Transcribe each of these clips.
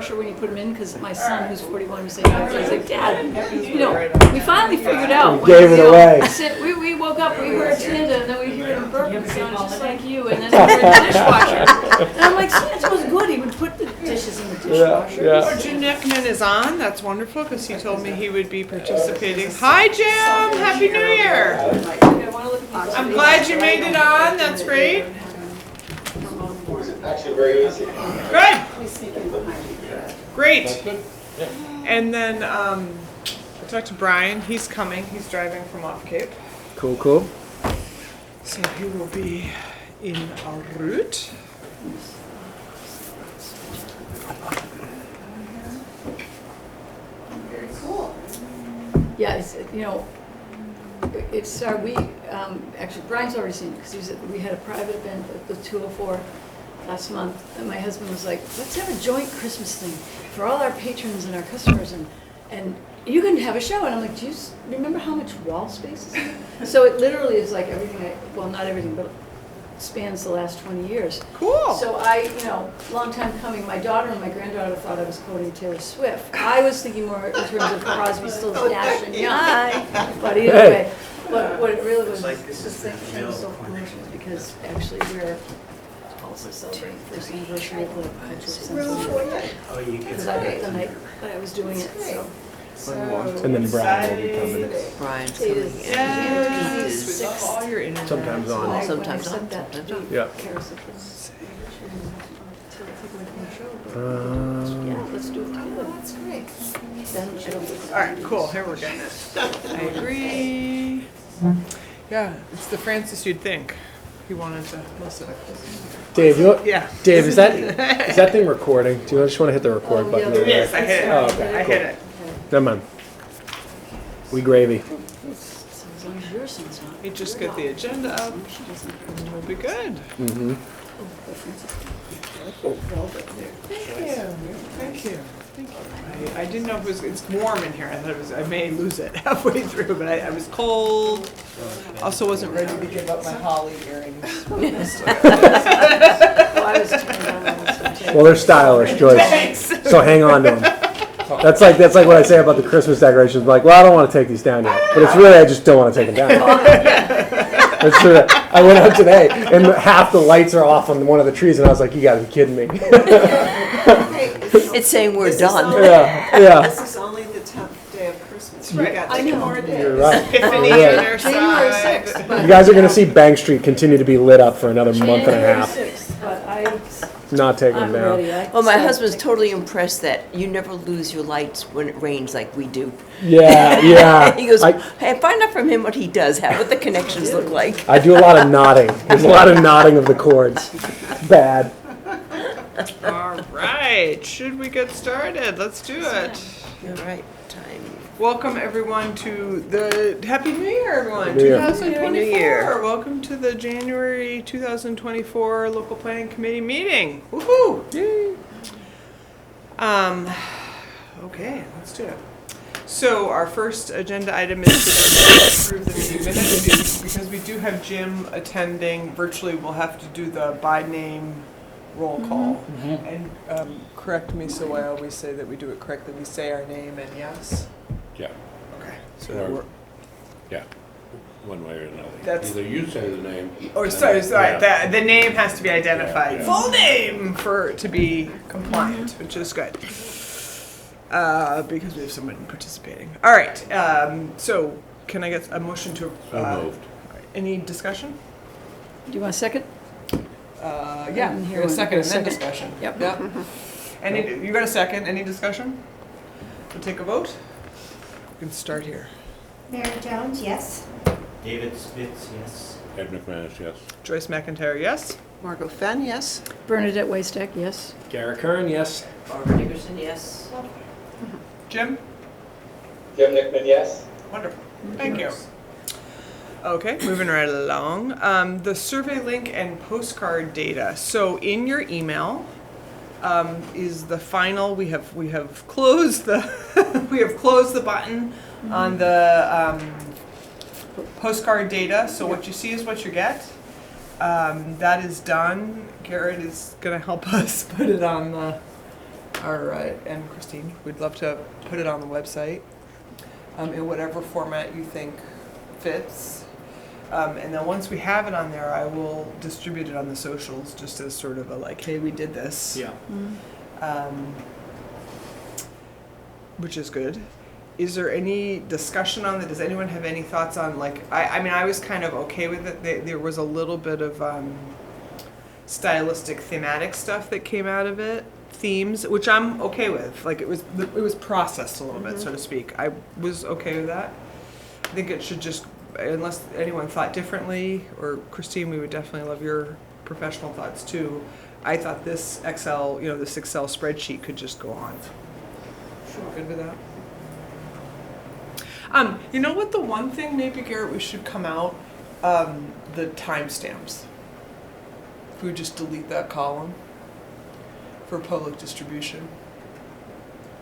dishwasher when you put them in, because my son, who's 41, was saying, he's like, Dad, we finally figured out. We gave it away. We woke up, we heard Santa, and then we heard him burp, and it sounded just like you, and then we heard the dishwasher. And I'm like, Santa was good, he would put the dishes in the dishwasher. Yeah. Jim Nickman is on. That's wonderful because he told me he would be participating. Hi, Jim. Happy New Year. I'm glad you made it on. That's great. Actually, very easy. Good. Great. And then I talked to Brian. He's coming. He's driving from off Cape. Cool. So he will be in en route. Very cool. Yeah, it's actually Brian's already seen it because we had a private event at the 204 last month, and my husband was like, let's have a joint Christmas thing for all our patrons and our customers, and you can have a show. And I'm like, do you remember how much wall space is in there? So it literally is like everything, well, not everything, but spans the last 20 years. Cool. So long time coming, my daughter and my granddaughter thought I was quoting Taylor Swift. I was thinking more in terms of Crosby, Stills, Nash, and Young. But either way, but what it really was, this thing was so promotional because actually we're also celebrating the first anniversary of the cultural center. Because the night that I was doing it, so. And then Brian will be coming. Brian's It coming is. in. Yes. With all your internet. Sometimes on. When I Sometimes said on, that sometimes to off. Yeah. Kara said, yeah, let's do it together. That's great. Then it'll be. All right, cool. Here we're getting it. I agree. Yeah, it's the Francis you'd think. He wanted to listen. Dave, Yeah. Dave, is that thing recording? Do you just want to hit the record button? yeah. over Yes, there? I hit it. Oh, okay, I cool. hit it. Never mind. We gravy. As long as your son's not. You just get the agenda up, She doesn't. and we'll be good. Mm-hmm. Thank you. I didn't know if it's warm in here. I thought I may lose it halfway through, but I was cold. Also wasn't ready to give up my holly earrings. Oh, I was turned on. Well, they're stylish, Joyce. So hang on to them. That's like what I say about the Christmas decorations. Like, well, I don't want to take these down yet, but it's really I just don't want to take them down. That's true. I went out today, and half the lights are off on one of the trees, and I was like, "You got to be kidding me!" It's saying we're done. Yeah. This is only the 10th day of Christmas. Right. We got I 2 know. more days. You're right. Epiphany You're on right. their January side. 6th. But You guys are going to see Bank Street continue to be lit up for another month and a January half. 6th, but Not taking them I'm down. ready. Well, my husband's totally impressed that you never lose your lights when it rains like we do. Yeah. He goes, I hey, find out from him what he does, what the connections look like. do a lot of nodding. There's a lot of nodding of the cords. Bad. All right, should we get started? Let's do it. You're right, time. Welcome everyone to the Happy New Year, everyone. Happy New Year. 2024. Happy New Year. Welcome to the January 2024 local planning committee meeting. Woohoo! Yay! Okay, let's do it. So our first agenda item is to approve the meeting minutes because we do have Jim attending virtually. We'll have to do the by name roll call. And correct me so I always say that we do it correctly. We say our name and yes. Yeah, Okay. So Or- we're, yeah, one way or another. That's- Either you say the name. or sorry, Yeah. the name has to be identified. Yeah. Full name to be compliant, which is good. Because we have someone participating. All right. So can I get a motion to? So moved. Any discussion? Do you want a second? Yeah. Here Here a one. second and then Second. discussion. Yep. Yep. You got a second? Any discussion? We'll take a vote. We can start here. Mary Jones, yes. David Spitz, yes. Ed McManus, yes. Joyce McIntyre, yes. Margot Fenn, yes. Bernadette Waystack, yes. Garrett Kern, yes. Barbara Nickerson, yes. Jim? Jim Nickman, yes. Wonderful. Thank you. Okay, moving right along. The survey link and postcard data. So in your email is the final. We have closed the we have closed the button on the postcard data. So what you see is what you get. That is done. Garrett is going to help us put it on the All right, and Christine, we'd love to put it on the website in whatever format you think fits. And then once we have it on there, I will distribute it on the socials just as sort of a like, hey, we did this. Yeah. Which is good. Is there any discussion on that? Does anyone have any thoughts on like, I mean, I was kind of okay with it. There was a little bit of stylistic thematic stuff that came out of it. Themes, which I'm okay with. Like it was processed a little bit, so to speak. I was okay with that. I think it should just, unless anyone thought differently, or Christine, we would definitely love your professional thoughts too. I thought this Excel, this Excel spreadsheet could just go on. Sure, good with that. You know what? The one thing maybe, Garrett, we should come out the timestamps. If we would just delete that column for public distribution.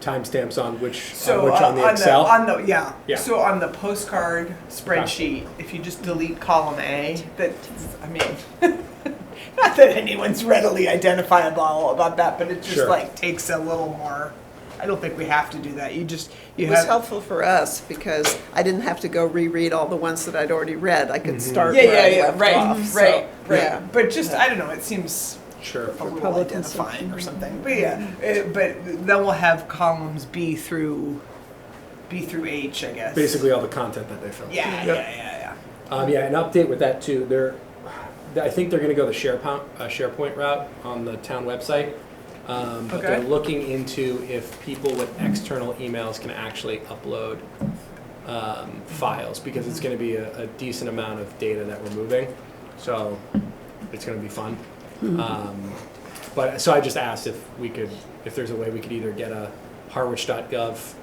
Timestamps on which So on the Excel? Yeah. Yeah. So on the postcard spreadsheet, if you just delete column A, not that anyone's readily identifiable about that, but it just Sure. like takes a little more. I don't think we have to do that. You It was helpful for us because I didn't have to go reread all the ones that I'd already read. I could start where I left off. So, right. yeah. But just I don't know. It seems Sure. a little public identifying or something. But yeah, but then we'll have columns B through H, I guess. Basically all the content that they fill. Yeah. Yeah, an update with that too. I think they're going to go the SharePoint route on the town website. But they're looking into if people with external emails can actually upload files, because it's going to be a decent amount of data that we're moving. So it's going to be fun. But so I just asked if there's a way we could either get a harwich.gov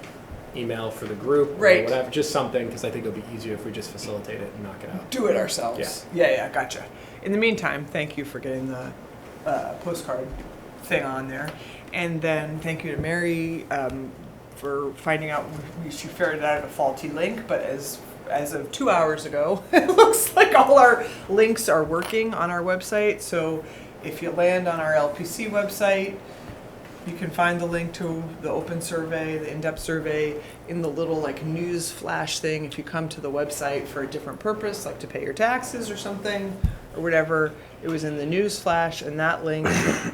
email for the group, or whatever, just something, because I think it'll be easier if we just facilitate it and knock it out. Do it ourselves. Yeah, gotcha. In the meantime, thank you for getting the postcard thing on there, and then thank you to Mary for finding out she ferreted out a faulty link. But as of 2 hours ago, it looks like all our links are working on our website. So if you land on our LPC website, you can find the link to the open survey, the in-depth survey, in the little like news flash thing. If you come to the website for a different purpose, like to pay your taxes or something or whatever, it was in the news flash, and that link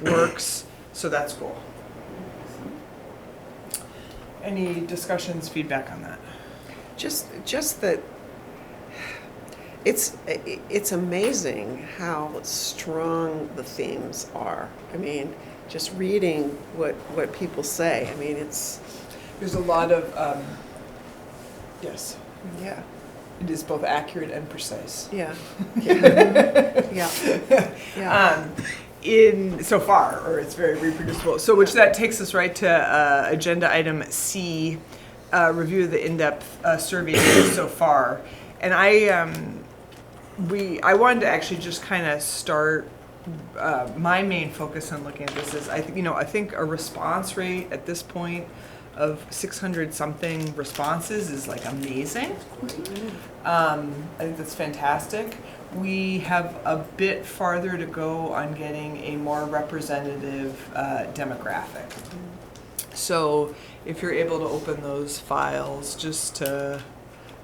works. So that's cool. Any discussions, feedback on that? Just that it's amazing how strong the themes are. I mean, just reading what people say. I mean, There's a lot of yes. Yeah. It is both accurate and precise. Yeah. Yeah. Yeah. In so far, or it's very reproducible. So, which that takes us right to agenda item C, review of the in-depth survey data so far. And I wanted to actually just kind of start. My main focus on looking at this is I think a response rate at this point of 600 something responses is like amazing. I think that's fantastic. We have a bit farther to go on getting a more representative demographic. So if you're able to open those files,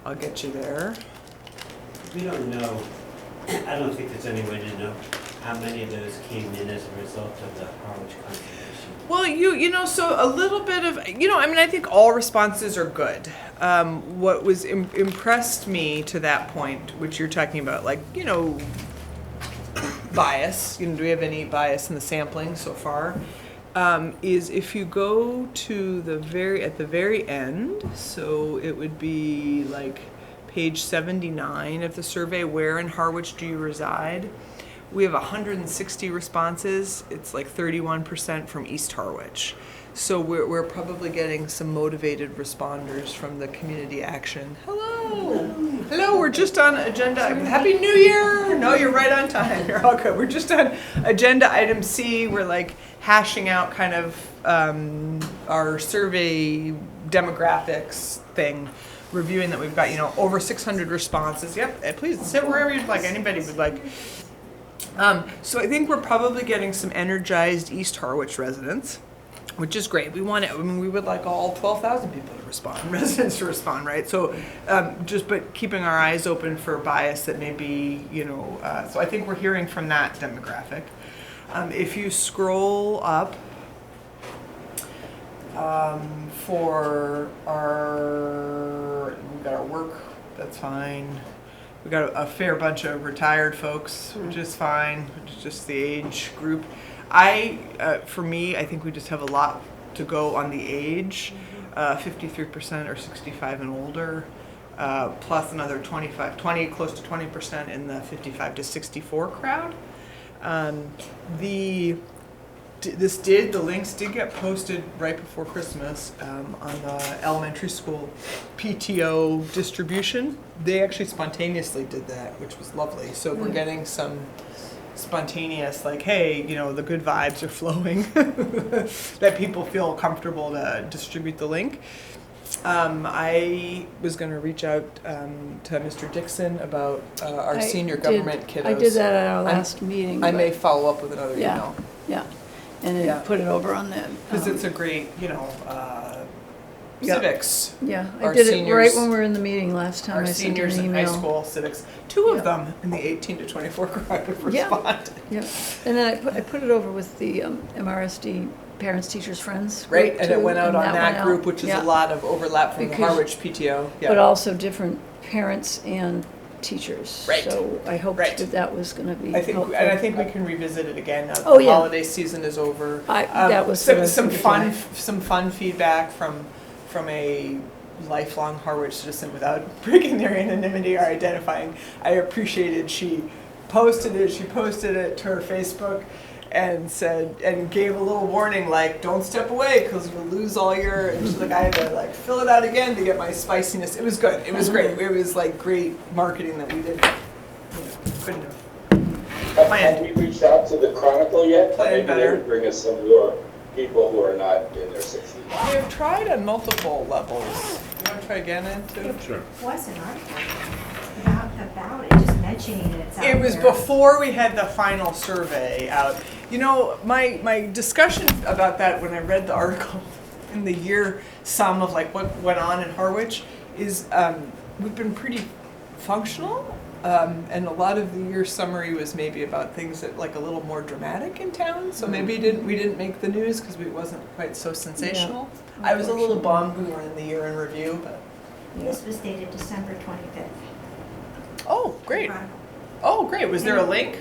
I'll get you there. We don't know, I don't think there's any way to know how many of those came in as a result of the Harwich conservation. Well, so a little bit of, I think all responses are good. What was impressed me to that point, which you're talking about, bias, do we have any bias in the sampling so far, is if you go to at the very end, so it would be like page 79 of the survey, where in Harwich do you reside? We have 160 responses. It's like 31% from East Harwich. So we're probably getting some motivated responders from the community action. Hello, we're just on agenda. Happy New Year. No, you're right on time. You're all good. We're just on agenda item C. We're like hashing out kind of our survey demographics thing, reviewing that we've got, over 600 responses. Yep, please sit wherever you'd like. Anybody would like. So I think we're probably getting some energized East Harwich residents. which is great. We want it. I mean, we would like all 12,000 people to respond, residents to respond, right? So, but keeping our eyes open for bias that may be, so I think we're hearing from that demographic. If you scroll up for we've got our work, that's fine. We got a fair bunch of retired folks, which is fine, which is just the age group. For me, I think we just have a lot to go on the age. 53% are 65 and older, plus another 20, close to 20% in the 55 to 64 crowd. The links did get posted right before Christmas on the elementary school PTO distribution. They actually spontaneously did that, which was lovely. So we're getting some spontaneous, like, hey, the good vibes are flowing, that people feel comfortable to distribute the link. I was going to reach out to Mr. Dixon about our senior government kiddos. I did that at our last meeting. I may follow up with another email. Yeah, and then put it over on the. Because it's a great, civics. Yeah, I Our did it seniors- right when we were in the meeting last time. Our I sent seniors an in high email. school civics, two of them in the 18 to 24 crowd have Yeah. responded. Yeah, and then I put it over with the MRSD Parents, Teachers, Friends. Right, group and it too, went out and on went that out. group, which is Yeah. a lot of overlap from the Because- Harwich PTO. Yeah. But also different parents and teachers. Right. So I hoped Right. that was going to be I think, helpful. and I think we can revisit it again now that Oh, the yeah. holiday season is over. That was some, what I some was fun, thinking. some fun feedback from a lifelong Harwich citizen without breaking their anonymity or identifying. I appreciated she posted it to her Facebook and said, and gave a little warning like, don't step away because you'll lose all your, and she's like, I had to like fill it out again to get my spiciness. It was good. It was great. It was like great marketing that we did. Couldn't have. Have we reached out to the Chronicle yet? Planned Maybe better. they would bring us some more people who are not in their 60s. We have tried on multiple levels. You want to try again, Ed, too? Sure. Was an article about it, just mentioning it's out there. It was before we had the final survey out. My discussion about that when I read the article in the year sum of like what went on in Harwich is we've been pretty functional. And a lot of the year summary was maybe about things that like a little more dramatic in town. So maybe we didn't make the news because it wasn't quite so sensational. Yeah, I was a little bummed we weren't in the year in review, but This was dated December 25th. oh great, Chronicle. oh great. Was there a link?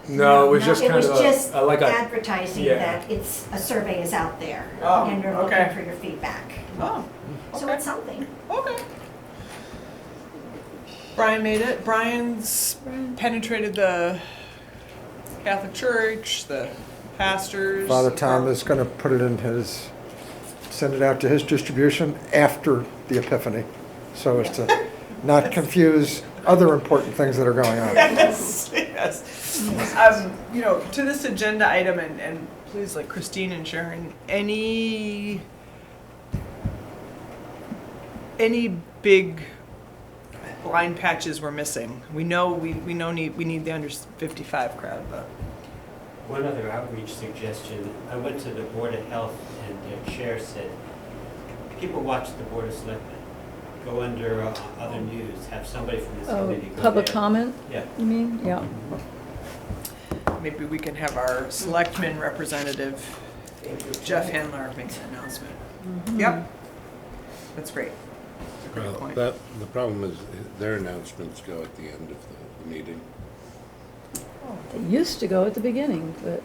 No, it was just It kind was of just like a, advertising yeah. that a survey is out there. Oh, And you're okay. looking for your feedback. Oh, So okay. it's something. Okay. Brian made it. Brian's penetrated the Catholic Church, the pastors. Father Tom is going to put it in send it out to his distribution after the Epiphany, so as to not confuse other important things that are going on. Yes, yes. To this agenda item, and please, like Christine and Sharon, any big blind patches we're missing? We know we need the under 55 crowd, but One other outreach suggestion, I went to the Board of Health and their chair said, people watch the Board of Selectmen. Go under other news, have somebody from this committee go Public there. comment, Yeah. you mean? Yeah. maybe we can have our selectman representative, Jeff Handler, make an announcement. Yep. That's great. That's a great Well, point. the problem is their announcements go at the end of the meeting. They used to go at the beginning, but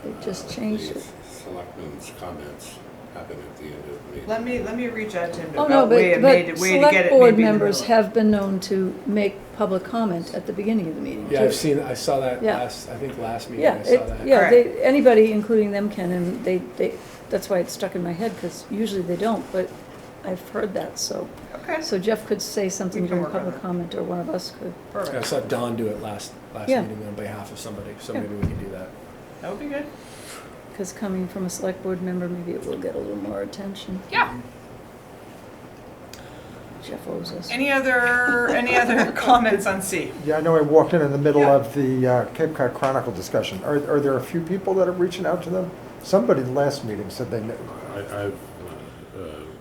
they just changed The it. Selectmen's comments happen at the end of the meeting. Let me reach out to him Oh, no, about way to get select it board maybe in the members middle. have been known to make public comment at the beginning of the meeting. yeah, too. I saw that Yeah. last meeting, Yeah, I saw that. yeah, anybody, including them, can, and that's why it stuck in my head, because usually they don't, but I've heard that, so. Okay. So Jeff could say something We can during work on public that. comment, or one of us could. I Perfect. saw Don do it last Yeah. meeting on behalf of somebody, so Yeah. maybe we can do that. That would be good. Because coming from a select board member, maybe it will get a little more attention. Yeah. Jeff owes us. Any other comments on C? Yeah, I know I walked in the middle Yeah. of the Cape Cod Chronicle discussion. Are there a few people that are reaching out to them? Somebody last meeting said they knew. I've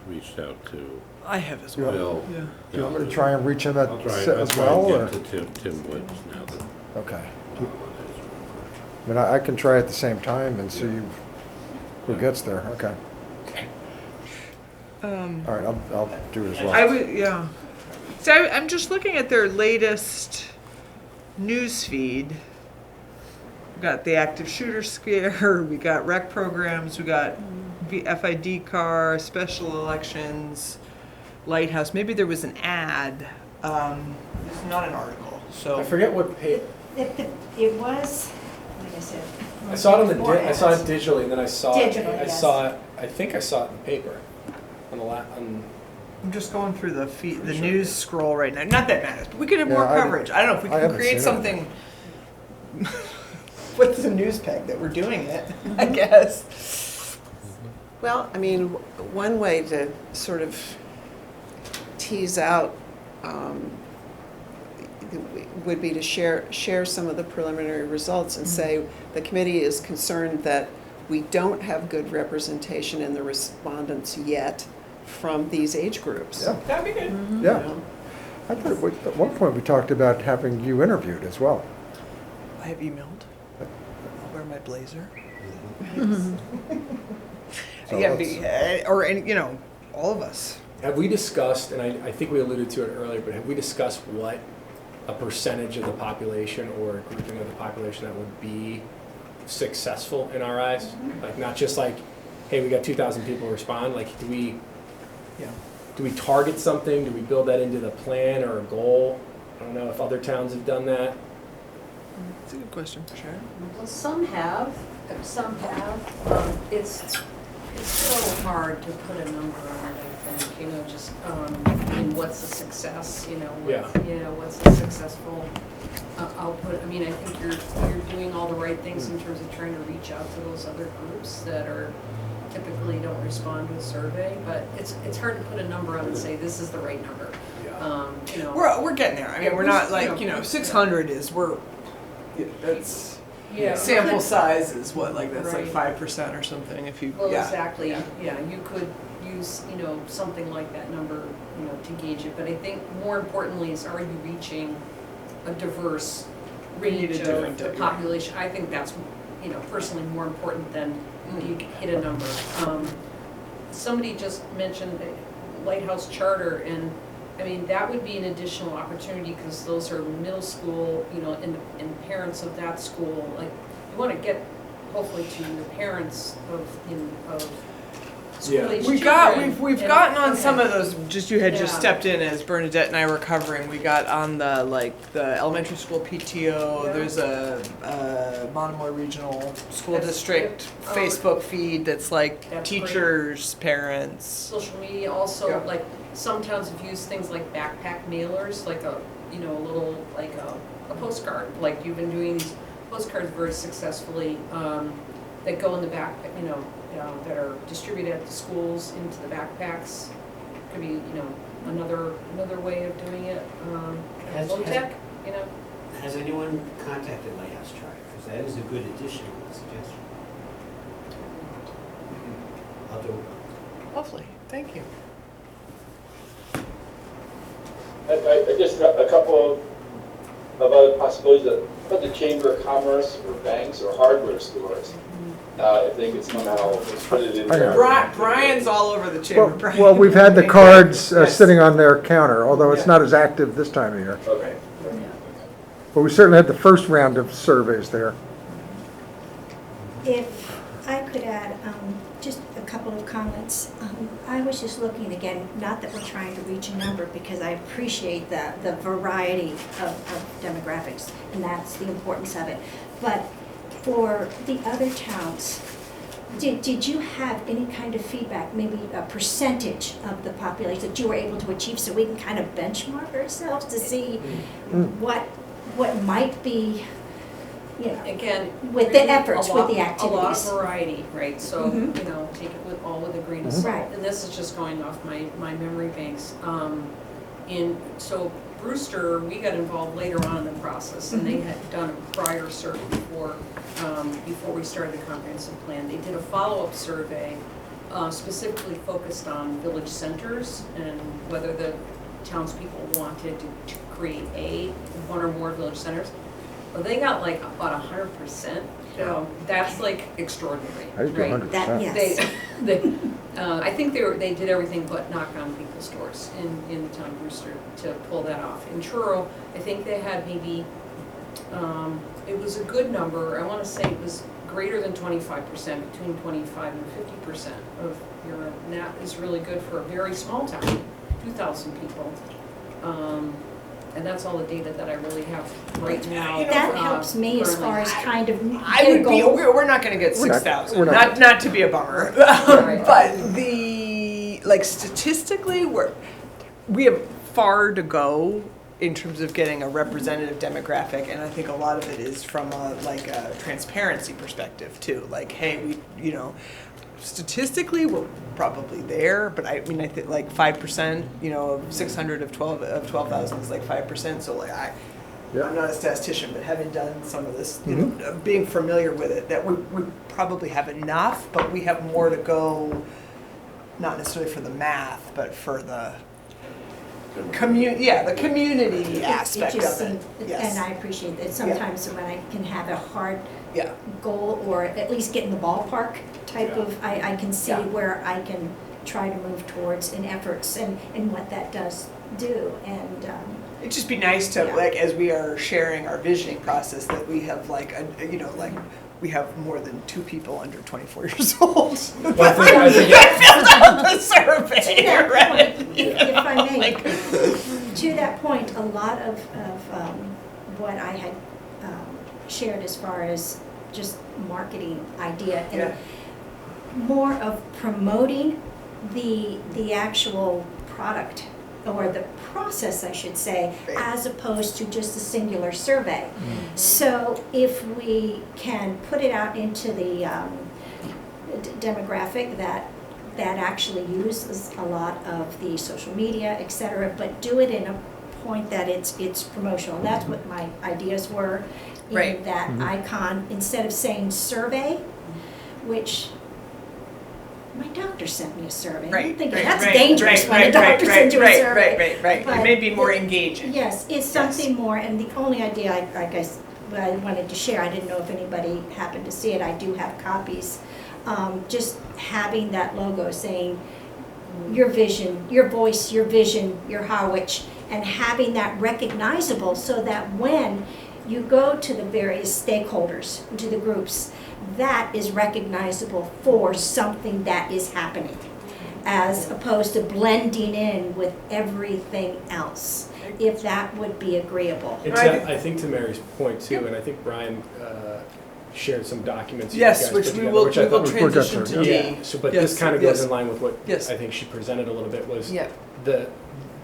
reached out to I have as You well. Bill. Yeah. Do you want me to try and reach him I'll try as well? Or? and get to Tim Woods now that. Okay. I mean, I can try at the same time and see who gets there. Okay. All right, I'll do it as well. I would, yeah. So I'm just looking at their latest news feed. We got the active shooter scare, we got rec programs, we got FID car, special elections, lighthouse. Maybe there was an ad. It's not an article, so. I forget what page. It was, like I said. I saw it on more I saw it ads. digitally, and then I saw Digitally, it. I yes. saw it. I think I saw it in the paper. On the on. I'm just going through the feed, the Sure. news scroll right now. Not that matters, but we could have more Yeah, I- coverage. I don't know if we I can haven't create seen it. something with the news peg that we're doing it, I guess. Well, I mean, one way to sort of tease out would be to share some of the preliminary results and say the committee is concerned that we don't have good representation in the respondents yet from these age groups. Yeah. That'd be good. Yeah. You know? I thought at one point we talked about having you interviewed as well. I have emailed. I'll wear my blazer. So Yeah, that's- or any, you know, all of us. Have we discussed, and I think we alluded to it earlier, but have we discussed what a percentage of the population or a grouping of the population that would be successful in our eyes? Like, not just like, hey, we got 2,000 people respond. Like, do we target something? Do we build that into the plan or a goal? I don't know if other towns have done that. That's a good question, Sharon. Well, some have. It's so hard to put a number on it, I think, you know, just, I mean, what's a success, you know? What's a successful output? I mean, I think you're doing all the right things in terms of trying to reach out to those other groups that are typically don't respond to a survey, but it's hard to put a number on and say, this is the right number. You know. We're getting there. I mean, we're not like, you know, 600 is, that's, Yeah. sample size is what, like, that's like Right. 5% or something if you, Well, yeah. exactly, yeah, you could use, you know, something like that number, you know, to gauge it, but I think more importantly is, are you reaching a diverse We need a range different of the data. population? I think that's, you know, personally more important than you hit a number. Somebody just mentioned the Lighthouse Charter, and I mean, that would be an additional opportunity, because those are middle school, you know, and parents of that school, like, you want to get, hopefully, to the parents of school-age children. We've and- gotten on okay. some of those, just you had just Yeah. stepped in as Bernadette and I were covering, we got on the, like, the elementary school PTO, Yeah. there's a Monomoy Regional School That's District good. Facebook feed that's like That's teachers, parents. Social media also, Yeah. like, some towns have used things like backpack mailers, like a, you know, a little, like a postcard, like you've been doing these postcards very successfully, that go in the back, you know, that are distributed at the schools into the backpacks. Could be, you know, another way of doing it, Has- low tech, you know. Has anyone contacted Lighthouse Charter? Because that is a good addition, suggestion. I'll do it. Lovely, thank you. I just got a couple of other possibilities, but the Chamber of Commerce or banks or hardware stores, if they could somehow put it in there. Brian's all over the chamber. Brian. Well, we've had the cards Yes. sitting on their counter, although it's Yeah. not as active this time of year. Okay. But we certainly had the first round of surveys there. If I could add just a couple of comments. I was just looking again, not that we're trying to reach a number, because I appreciate the variety of demographics, and that's the importance of it. But for the other towns, did you have any kind of feedback, maybe a percentage of the population that you were able to achieve, so we can kind of benchmark ourselves to see what might be, you know, Again, with the really efforts, with the A lot activities. of variety, right, so, Mhm. you know, take it with, all with a grain of salt. Right. And this is just going off my memory banks. So Brewster, we got involved later on in the process, and they had done a prior survey before we started the comprehensive plan. They did a follow-up survey specifically focused on village centers and whether the townspeople wanted to create one or more village centers. Well, they got like about 100%. That's like extraordinary, I do right? 100%. That, yes. I think they did everything but knock on people's doors in the town of Brewster to pull that off. In Truro, I think they had maybe, it was a good number. I want to say it was greater than 25%, between 25 and 50% of your, and that is really good for a very small town, 2,000 people. And that's all the data that I really have right now. That helps me as far as kind of I get a would be, goal. we're not gonna get We're not- 6,000, we're not. not to be a bummer. But like statistically, we have far to go in terms of getting a representative demographic, and I think a lot of it is from a transparency perspective too. Like, hey, statistically we're probably there, but I mean I think like 5%, of 600 of 12,000 is like 5%. So like I'm not a statistician, but having done some of this, being familiar with it, that we probably have enough, but we have more to go. Not necessarily for the math, but for the community aspect It just of it. seemed- Yes. And I appreciate that sometimes when I can have a hard Yeah. goal or at least get in the ballpark type Yeah. of, I can see Yeah. where I can try to move towards in efforts and what that does do. And It'd just be nice to, Yeah. like, as we are sharing our visioning process, that we have we have more than 2 people under 24 years old. I think that filled out the survey, to that right? point, if I may, to that point, a lot of what I had shared as far as just marketing idea and Yeah. more of promoting the actual product or the process, I should say, Right. as opposed to just a singular survey. So if we can put it out into the demographic that actually uses a lot of the social media, et cetera, but do it in a point that it's promotional. And that's what my ideas were in Right. that icon, instead of saying survey, which my doctor sent me a survey. I'm Right, thinking right, that's right, dangerous right, when a right, doctor right, sends you a right, survey. right. It But may be more it- engaging. Yes, it's something more, and the only idea I guess I wanted to share, I didn't know if anybody happened to see it, I do have copies. Just having that logo saying your vision, your voice, your vision, your Harwich, and having that recognizable so that when you go to the various stakeholders, to the groups, that is recognizable for something that is happening, as opposed to blending in with everything else, if that would be agreeable. I think to Mary's point too, and I think Brian shared some documents. you Yes, guys which put we together, will, which I we will thought we're good transition to, to D. Yeah, so, but Yes, this kind of goes yes. in line with what Yes. I think she presented a little bit was Yeah.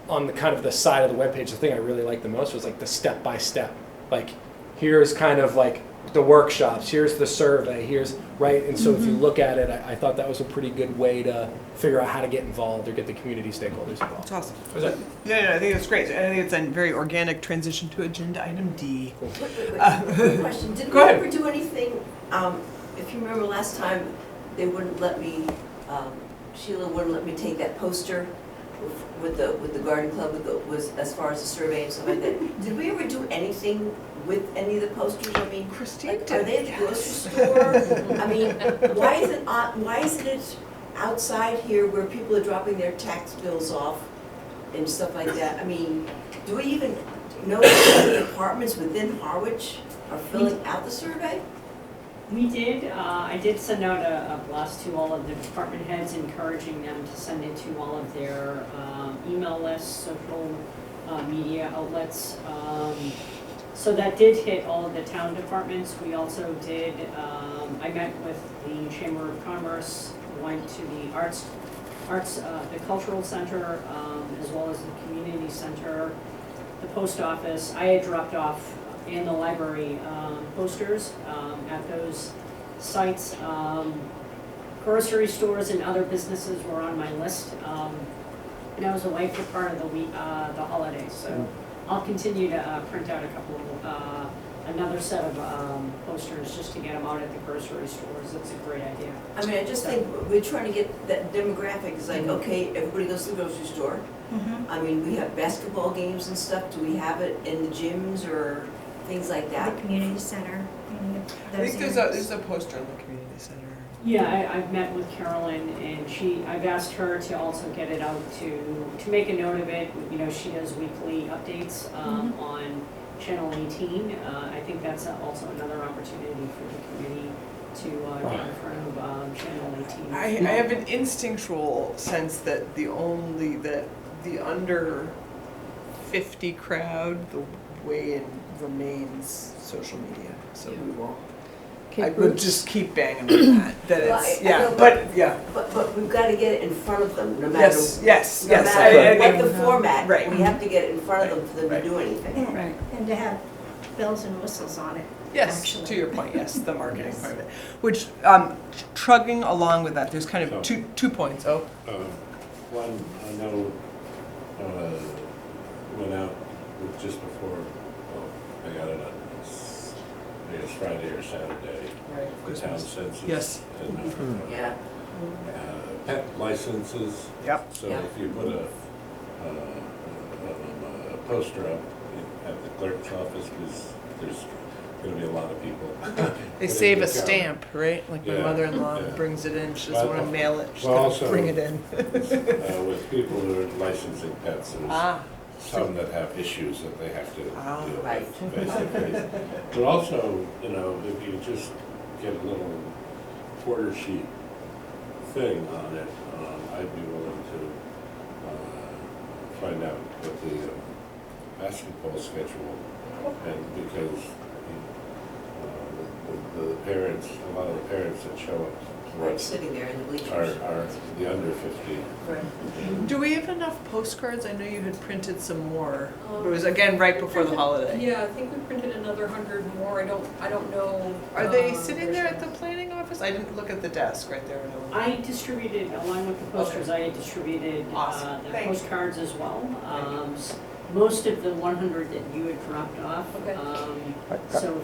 on the kind of the side of the webpage, the thing I really liked the most was like the step by step. Like, here's kind of like the workshops, here's the survey, here's, right? And so if you look at it, I thought that was a pretty good way to figure out how to get involved or get the community stakeholders involved. That's awesome. Was that Yeah, I think it's great. I think it's a very organic transition to agenda item D. Quick question, did we Go ahead. ever do anything, if you remember last time, they wouldn't let me, Sheila wouldn't let me take that poster with the garden club, was as far as the survey and stuff like that. Did we ever do anything with any of the posters? I mean, Christine like, did. are they at the grocery store? I mean, why isn't it outside here where people are dropping their tax bills off and stuff like that? I mean, do we even know if the departments within Harwich are filling out the survey? We did. I did send out a blast to all of the department heads, encouraging them to send it to all of their email lists, social media outlets. So that did hit all of the town departments. We also did, I met with the Chamber of Commerce, went to the arts, the cultural center, as well as the community center, the post office. I had dropped off and the library posters at those sites. Grocery stores and other businesses were on my list. And I was away for part of the week, the holidays, so I'll continue to print out a couple, another set of posters just to get them out at the grocery stores. That's a great idea. I mean, I just think we're trying to get that demographic, it's like, okay, everybody goes to the grocery store. Mhm. I mean, we have basketball games and stuff, do we have it in the gyms or things like The that? community center, any of I those think areas. there's a poster in the community center. Yeah, I've met with Carolyn and I've asked her to also get it out to make a note of it. You know, she does weekly updates on Channel 18. I think that's also another opportunity for the committee to get in front of Channel 18. I have an instinctual sense that the under 50 crowd, the weigh-in remains social media. So we will. I would just keep banging on that. That Well, it's I know, but we've got to get it in front of them, no matter. Yes. No matter what the I- format, Right. we have to get it in front of them for them Right. to do anything. And to have bells and whistles on it, Yes, actually. to your point, yes, the marketing Yes. part of it. Which, trugging along with that, there's kind of two points. Oh, One, I know, went out with just before, well, I got it on, I guess Friday or Saturday, the town census. Yes. And, Yeah. pet licenses. Yep. So Yeah. if you put a poster up at the clerk's office, because there's gonna be a lot of people. They putting save it a down. stamp, right? Like my Yeah, mother-in-law yeah. brings it in, she doesn't Well, wanna mail it, she's well, gonna also- bring it in. With people who are licensing pets, there's Ah, some that have issues that they have to Ah. deal Right. with, basically. But also, you know, if you just get a little quarter sheet thing on it, I'd be willing to find out what the basketball schedule, and because the parents, a lot of the parents that show up Like sitting there in the bleachers. are the under 50. do we have enough postcards? I know you had printed some more, but it was again right before the holiday. Yeah, I think we printed another 100 more. I don't know. Are they sitting there at the planning office? I didn't look at the desk right there. No. I distributed, along with the posters, I had distributed Awesome. the Thank you. postcards as well. Most of the 100 that you had dropped off. Okay. So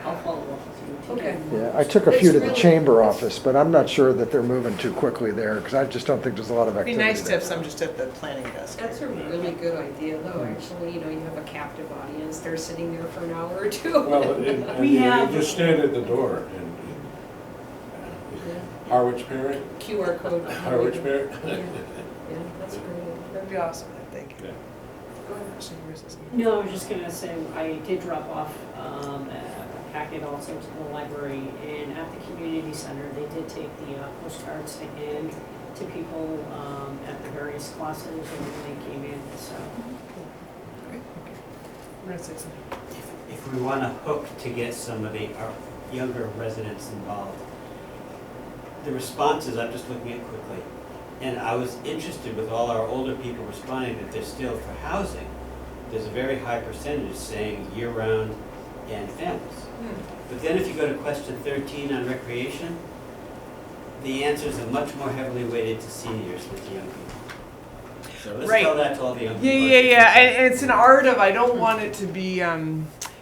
I'll follow up with you. to Okay. get more. Yeah, I took a few to the It's chamber office, but I'm not sure that they're moving too quickly there, because I just don't think there's a lot of It'd be activity nice to there. have some just at the planning desk. That's a really good idea, though, actually. You know, you have a captive audience. They're sitting there for an hour or two. Well, and We you have- just stand at the door and Harwich parent, QR code. Harwich parent. Yeah, that's great. That'd be awesome, I think. Yeah. Go ahead, Christine, yours is- No, I was just gonna say, I did drop off a packet also to the library, and at the community center, they did take the postcards to hand to people at the various classes and when they came in, so. Great, okay. We're gonna say something. If we want to hook to get some of our younger residents involved, the responses, I'm just looking at quickly, and I was interested with all our older people responding that they're still for housing. There's a very high percentage saying year-round and families. But then if you go to question 13 on recreation, the answers are much more heavily weighted to seniors than to young people. So let's Right. tell that to all the young people. Yeah, and it's an art of, I don't want it to be,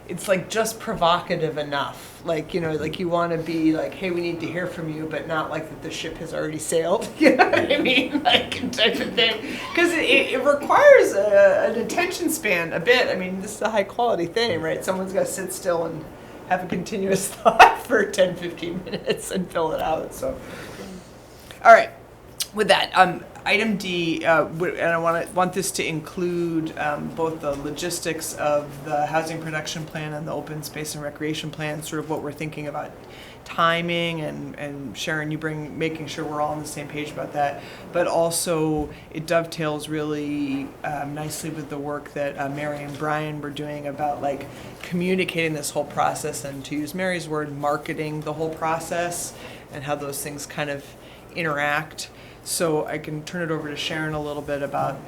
it's like just provocative enough. Like, you know, like you want to be like, hey, we need to hear from you, but not like that the ship has already sailed. You know what I mean? Like, type of thing. Because it requires an attention span a bit. I mean, this is a high quality thing, right? Someone's got to sit still and have a continuous thought for 10, 15 minutes and fill it out. So, all right. With that, item D, and I want this to include both the logistics of the housing production plan and the open space and recreation plan, sort of what we're thinking about timing, and Sharon, you making sure we're all on the same page about that. But also, it dovetails really nicely with the work that Mary and Brian were doing about like communicating this whole process, and to use Mary's word, marketing the whole process, and how those things kind of interact. So I can turn it over to Sharon a little bit about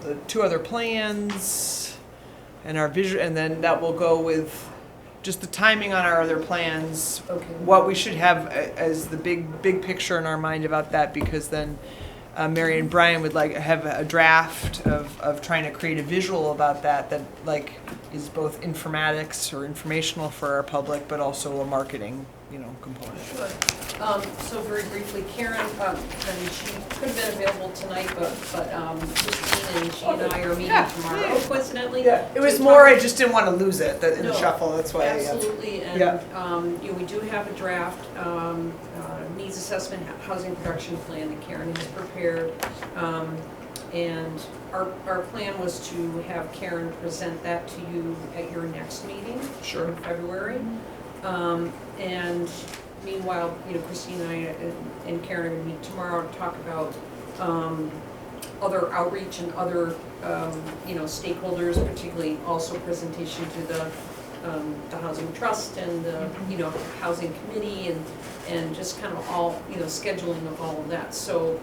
the two other plans and our vision, and then that will go with just the timing on our other plans, Okay. what we should have as the big picture in our mind about that, because then Mary and Brian would like have a draft of trying to create a visual about that like is both informatics or informational for our public, but also a marketing, component. Sure. So very briefly, Karen, I mean, she could have been available tonight, but Christine and she and I are meeting tomorrow, coincidentally. Yeah, it was to more, talk- I just didn't want to lose it in the No, shuffle, that's why. Absolutely, and, Yeah. we do have a draft, needs assessment housing production plan that Karen has prepared. And our plan was to have Karen present that to you at your next meeting. Sure. In February. And meanwhile, Christine and I and Karen are gonna meet tomorrow to talk about, other outreach and other, stakeholders, particularly also presentation to the Housing Trust and the, Housing Committee and just kind of all, scheduling of all of that. So,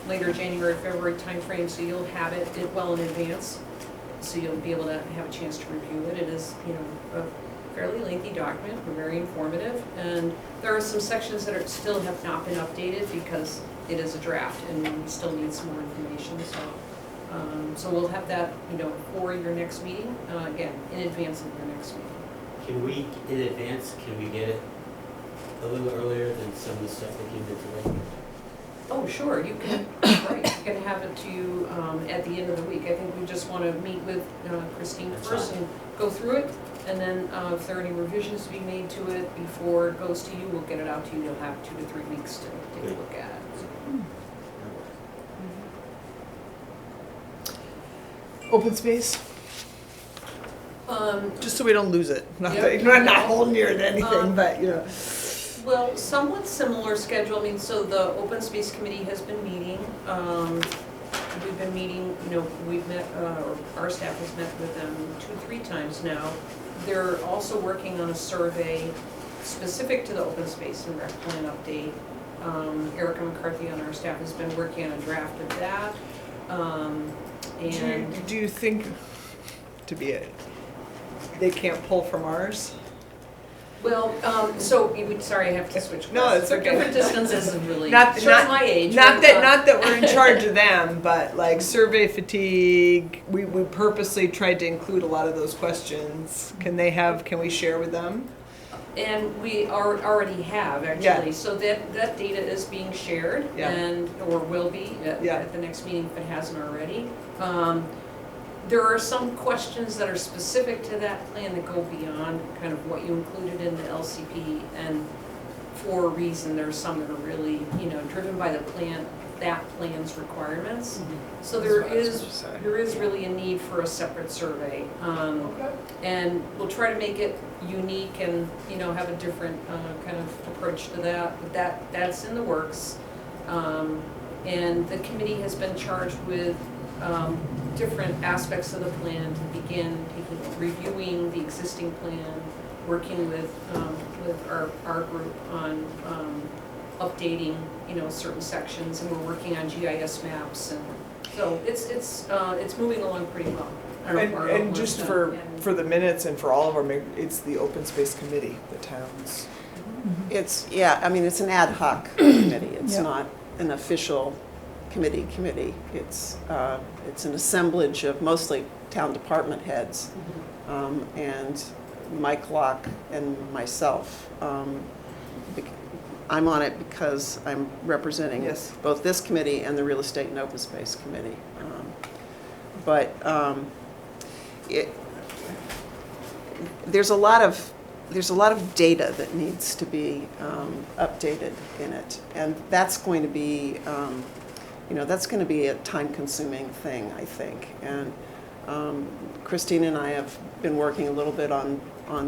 later January, February timeframe, so you'll have it well in advance. So you'll be able to have a chance to review it. It is, a fairly lengthy document, but very informative. And there are some sections that still have not been updated because it is a draft and we still need some more information. So we'll have that, for your next meeting, again, in advance of your next meeting. Can we, in advance, can we get it a little earlier than some of the stuff that came in today? Oh, sure, you can, right, you can have it to you at the end of the week. I think we just want to meet with Christine That's first fine. and go through it. And then if there are any revisions to be made to it before it goes to you, we'll get it out to you. You'll have 2 to 3 weeks to take a look at it. Open space, just so we don't lose it. Not Yep. that, not holding near to anything, but, Well, somewhat similar schedule. I mean, so the Open Space Committee has been meeting. We've been meeting, we've met, or our staff has met with them 2-3 times now. They're also working on a survey specific to the open space and rec plan update. Erica McCarthy on our staff has been working on a draft of that. And do you think they can't pull from ours? well, sorry, I have to switch classes. No, it's For okay. different distances is really, Not- shows not- my age. Not but, that we're in charge of them, but like survey fatigue, we purposely tried to include a lot of those questions. Can we share with them? And we already have, actually. So that data is being shared Yeah. or will be at the next meeting if it hasn't already. There are some questions that are specific to that plan that go beyond kind of what you included in the LCP, and for a reason, there's some that are really, driven by that plan's requirements. So there is really a need for a separate survey. And we'll try to make it unique and, have a different kind of approach to that, but that's in the works. And the committee has been charged with different aspects of the plan to begin reviewing the existing plan, working with our group on updating, certain sections, and we're working on GIS maps, and so it's moving along pretty well. And just for the minutes and for all of our, it's the open space committee, the towns. It's an ad hoc committee. It's not an official committee. It's an assemblage of mostly town department heads, and Mike Locke and myself. I'm on it because I'm representing both this committee and the Real Estate and Open Space Committee. There's a lot of data that needs to be updated in it, and that's going to be a time-consuming thing, I think. And Christine and I have been working a little bit on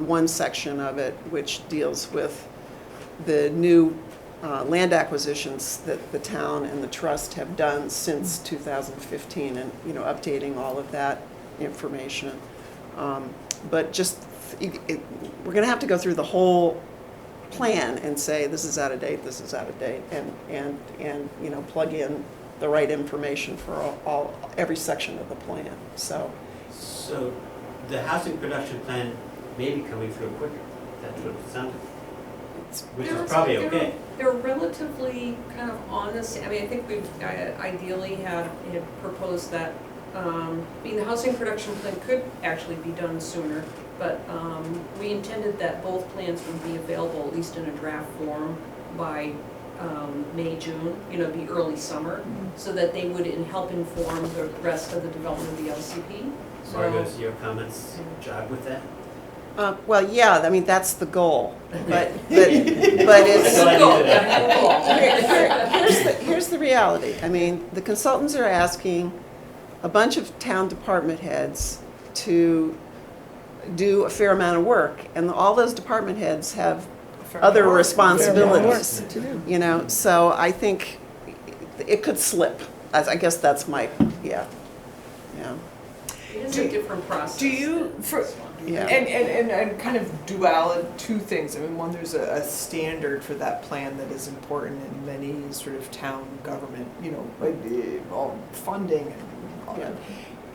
one section of it, which deals with the new land acquisitions that the town and the trust have done since 2015, and updating all of that information. But we're going to have to go through the whole plan and say this is out of date, this is out of date, and plug in the right information for every section of the plan. So the housing production plan may be coming through quicker. That's what it sounded like. which is probably okay. They're relatively kind of on the same, I mean, I think we've ideally had proposed that, the housing production plan could actually be done sooner, but we intended that both plans would be available, at least in a draft form, by May, June, the early summer, so that they would help inform the rest of the development of the LCP. So, Margot's, your comments jive with that? Well, yeah, I mean, that's the goal, but it's. That's all I needed to know. Here's the reality. I mean, the consultants are asking a bunch of town department heads to do a fair amount of work, and all those department heads have other responsibilities, so I think it could slip. I guess that's my, yeah. it is a different process. Do you, Yeah. and kind of two things. I mean, one, there's a standard for that plan that is important in many sort of town government, all funding and all that.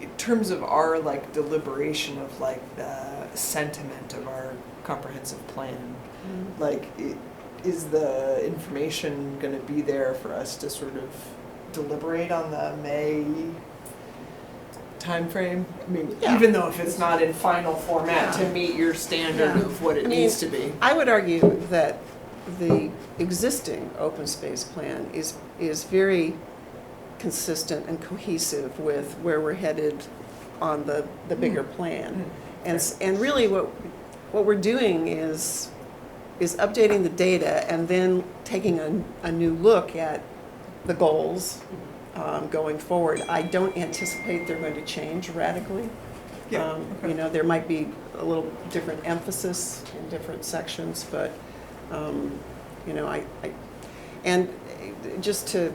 In terms of our deliberation of the sentiment of our comprehensive plan, is the information going to be there for us to sort of deliberate on the May timeframe? I mean, even though if it's not in final format to meet your standard of what it needs to be. I would argue that the existing open space plan is very consistent and cohesive with where we're headed on the bigger plan. And really what we're doing is updating the data and then taking a new look at the goals going forward. I don't anticipate they're going to change radically. There might be a little different emphasis in different sections, but and just to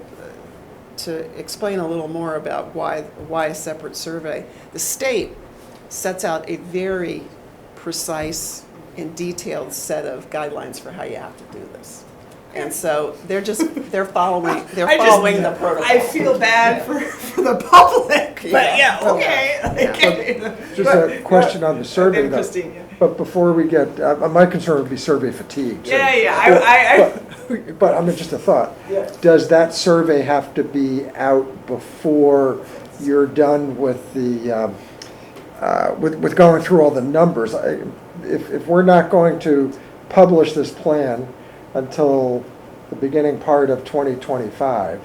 explain a little more about why a separate survey, the state sets out a very precise and detailed set of guidelines for how you have to do this. And so they're following the protocol. I feel bad for the public, but okay. Just a question on the survey then though. Christine, But before we get, my concern would be survey fatigue. So- But But I mean, just a thought. Yeah. Does that survey have to be out before you're done with the, with going through all the numbers? If we're not going to publish this plan until the beginning part of 2025,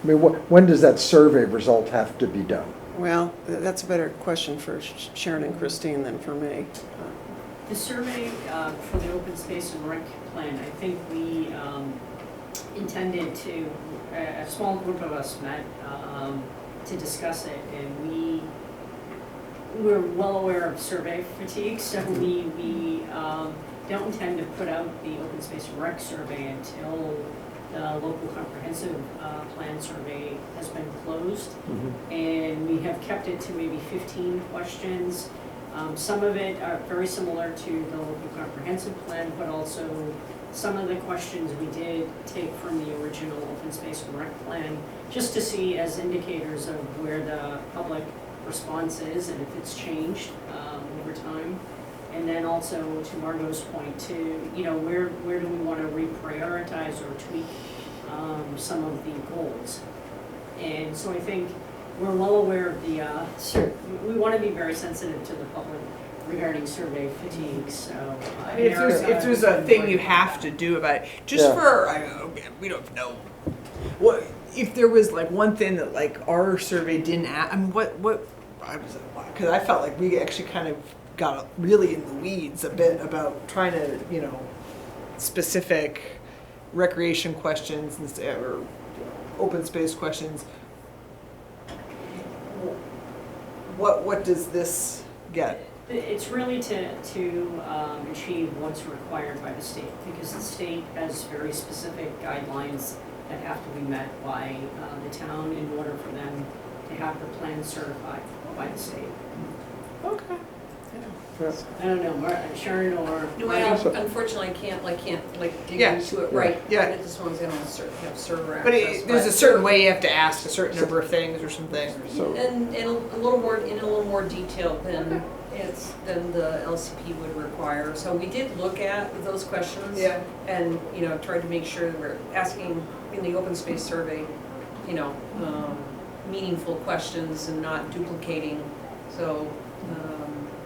I mean, when does that survey result have to be done? Well, that's a better question for Sharon and Christine than for me. The survey for the open space and rec plan, I think we intended to, a small group of us met to discuss it, and we're well aware of survey fatigue, so we don't intend to put out the open space and rec survey until the local comprehensive plan survey has been closed. And we have kept it to maybe 15 questions. Some of it are very similar to the local comprehensive plan, but also some of the questions we did take from the original open space and rec plan, just to see as indicators of where the public response is and if it's changed over time. And then also to Margot's point, to where do we want to reprioritize or tweak some of the goals. And so I think we're well aware of the, we want to be very sensitive to the public regarding survey fatigue, so. if there's a thing you have to do about it, just for, we don't know, what, if there was one thing that our survey didn't ask, I mean, because I felt like we actually kind of got really in the weeds a bit about trying to, specific recreation questions or open space questions. What does this get? It's really to achieve what's required by the state, because the state has very specific guidelines that have to be met by the town in order for them to have the plan certified by the state. Okay. I don't know, Sharon or. Well, unfortunately, I can't dig into it right. Yeah. This one's gonna have server But access. there's a certain way you have to ask a certain number of things or something. So, And a little more, in a little more detail than than the LCP would require. So we did look at those questions. Yeah. And, tried to make sure that we're asking in the open space survey, meaningful questions and not duplicating. So,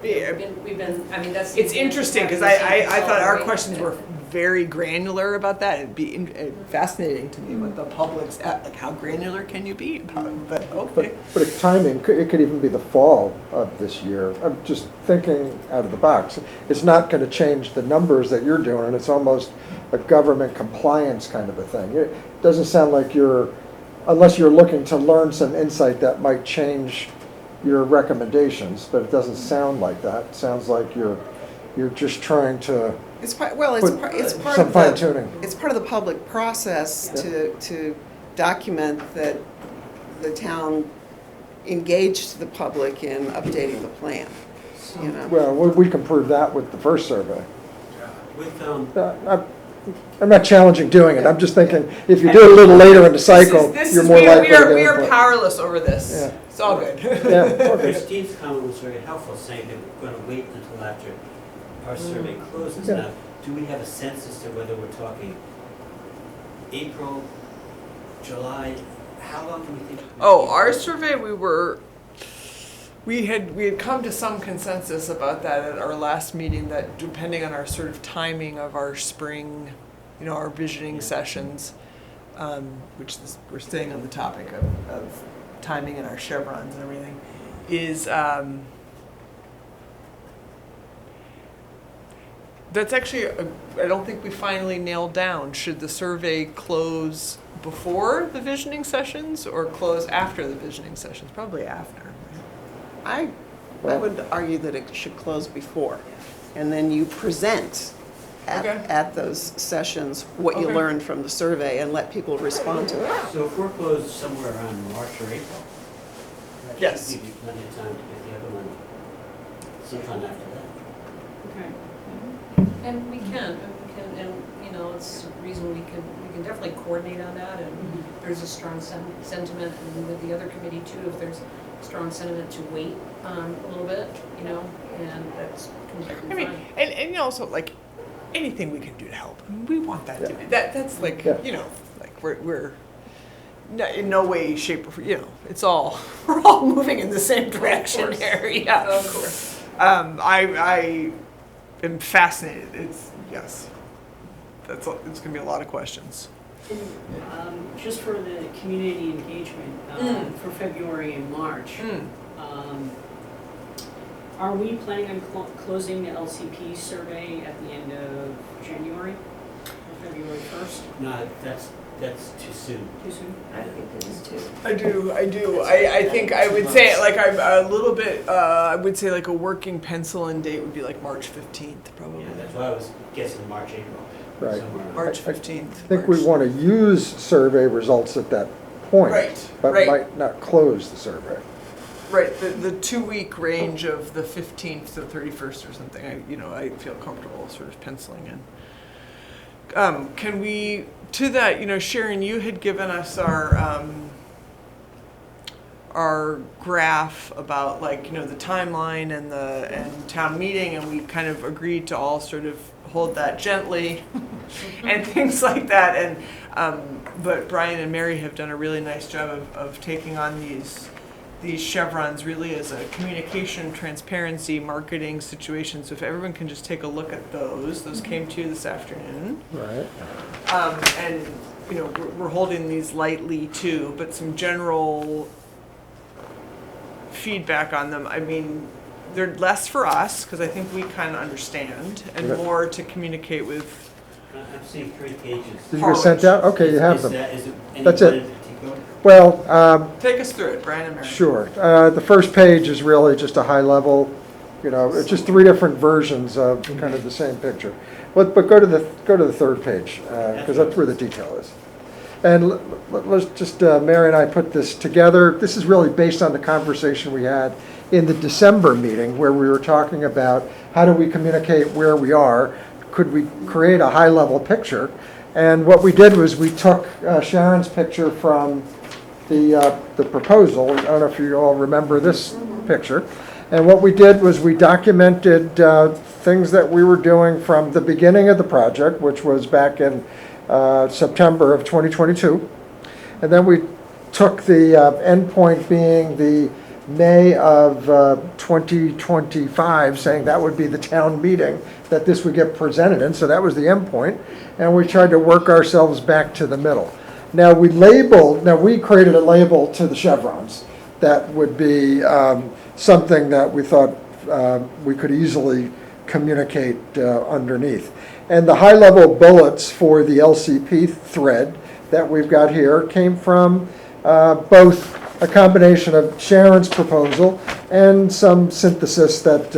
Yeah. we've been, I mean, that's. It's interesting because I thought our questions were very granular about that. It'd be fascinating to me what the public's at, like how granular can you be about it? But okay. But timing, it could even be the fall of this year. I'm just thinking out of the box. It's not going to change the numbers that you're doing, and it's almost a government compliance kind of a thing. It doesn't sound like unless you're looking to learn some insight that might change your recommendations, but it doesn't sound like that. It sounds like you're just trying to It's part some of fine tuning. It's part of the public process to document that the town engaged the public in updating the plan, Well, we can prove that with the first survey. With, I'm not challenging doing it. I'm just thinking if you do it a little later in the cycle, you're more likely to get we are input. powerless over this. Yeah. It's all good. Yeah, okay. Christine's comment was very helpful, saying that we're going to wait until after our survey closes. Yeah. Now, do we have a sense as to whether we're talking April, July? How long do we think? Oh, our survey, we had come to some consensus about that at our last meeting, that depending on our sort of timing of our spring, our visioning sessions, we're staying on the topic of timing and our chevrons and everything, is that's actually, I don't think we finally nailed down. Should the survey close before the visioning sessions or close after the visioning sessions? Probably after. I would argue that it should close before, and then you present at those sessions what you learned from the survey and let people respond to it. So if we're closed somewhere around March or April, that Yes. should give you plenty of time to get the other one sometime after that. Okay. And we can, it's a reason we can definitely coordinate on that, and there's a strong sentiment, and with the other committee too, if there's strong sentiment to wait a little bit, and that's completely fine. And also like anything we can do to help. I mean, we want that to be that's like like we're in no way, shape, or it's all we're all moving in the same direction here. Yeah, of course. I am fascinated. It's it's gonna be a lot of questions. Just for the community engagement for February and March, are we planning on closing the LCP survey at the end of January or February 1st? No, that's too soon. Too soon? I think it is too. I do. I think I would say like I'm a little bit. I would say like a working pencil-in date would be like March 15th, probably. Yeah, that's why I was guessing March, April. Right. Somewhere around March there. 15th. I think we want to use survey results at that point, but Right. might not close the survey. Right, the 2-week range of the 15th to the 31st or something, I feel comfortable sort of penciling in. Can we, to that, Sharon, you had given us our graph about like, the timeline and town meeting, and we kind of agreed to all sort of hold that gently and things like that. And but Brian and Mary have done a really nice job of taking on these chevrons really as a communication, transparency, marketing situation. So if everyone can just take a look at those came to you this afternoon. Right. And we're holding these lightly too, but some general feedback on them. I mean, they're less for us because I think we kind of understand, and more to communicate with. I'm seeing 3 pages. Did you get sent out? Okay, you have them. Is it That's anyone it. in particular? Well, Take us through it, Brian and Mary. sure. The first page is really just a high level, it's just 3 different versions of kind of the same picture. But go to the third page, because that's where the detail is. And let's just, Mary and I put this together. This is really based on the conversation we had in the December meeting where we were talking about how do we communicate where we are? Could we create a high level picture? And what we did was we took Sharon's picture from the proposal. I don't know if you all remember this picture. And what we did was we documented things that we were doing from the beginning of the project, which was back in September of 2022. And then we took the end point being the May of 2025, saying that would be the town meeting that this would get presented in. So that was the end point. And we tried to work ourselves back to the middle. Now we created a label to the chevrons that would be something that we thought we could easily communicate underneath. And the high-level bullets for the LCP thread that we've got here came from both a combination of Sharon's proposal and some synthesis that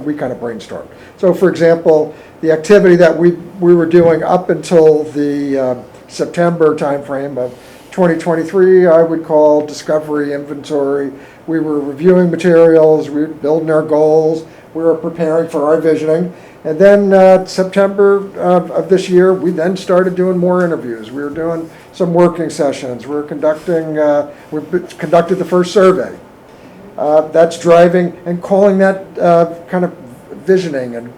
we kind of brainstormed. So for example, the activity that we were doing up until the September timeframe of 2023, I would call discovery inventory. We were reviewing materials, we were building our goals, we were preparing for our visioning. And then September of this year, we then started doing more interviews. We were doing some working sessions. We conducted the first survey. That's driving and calling that kind of visioning and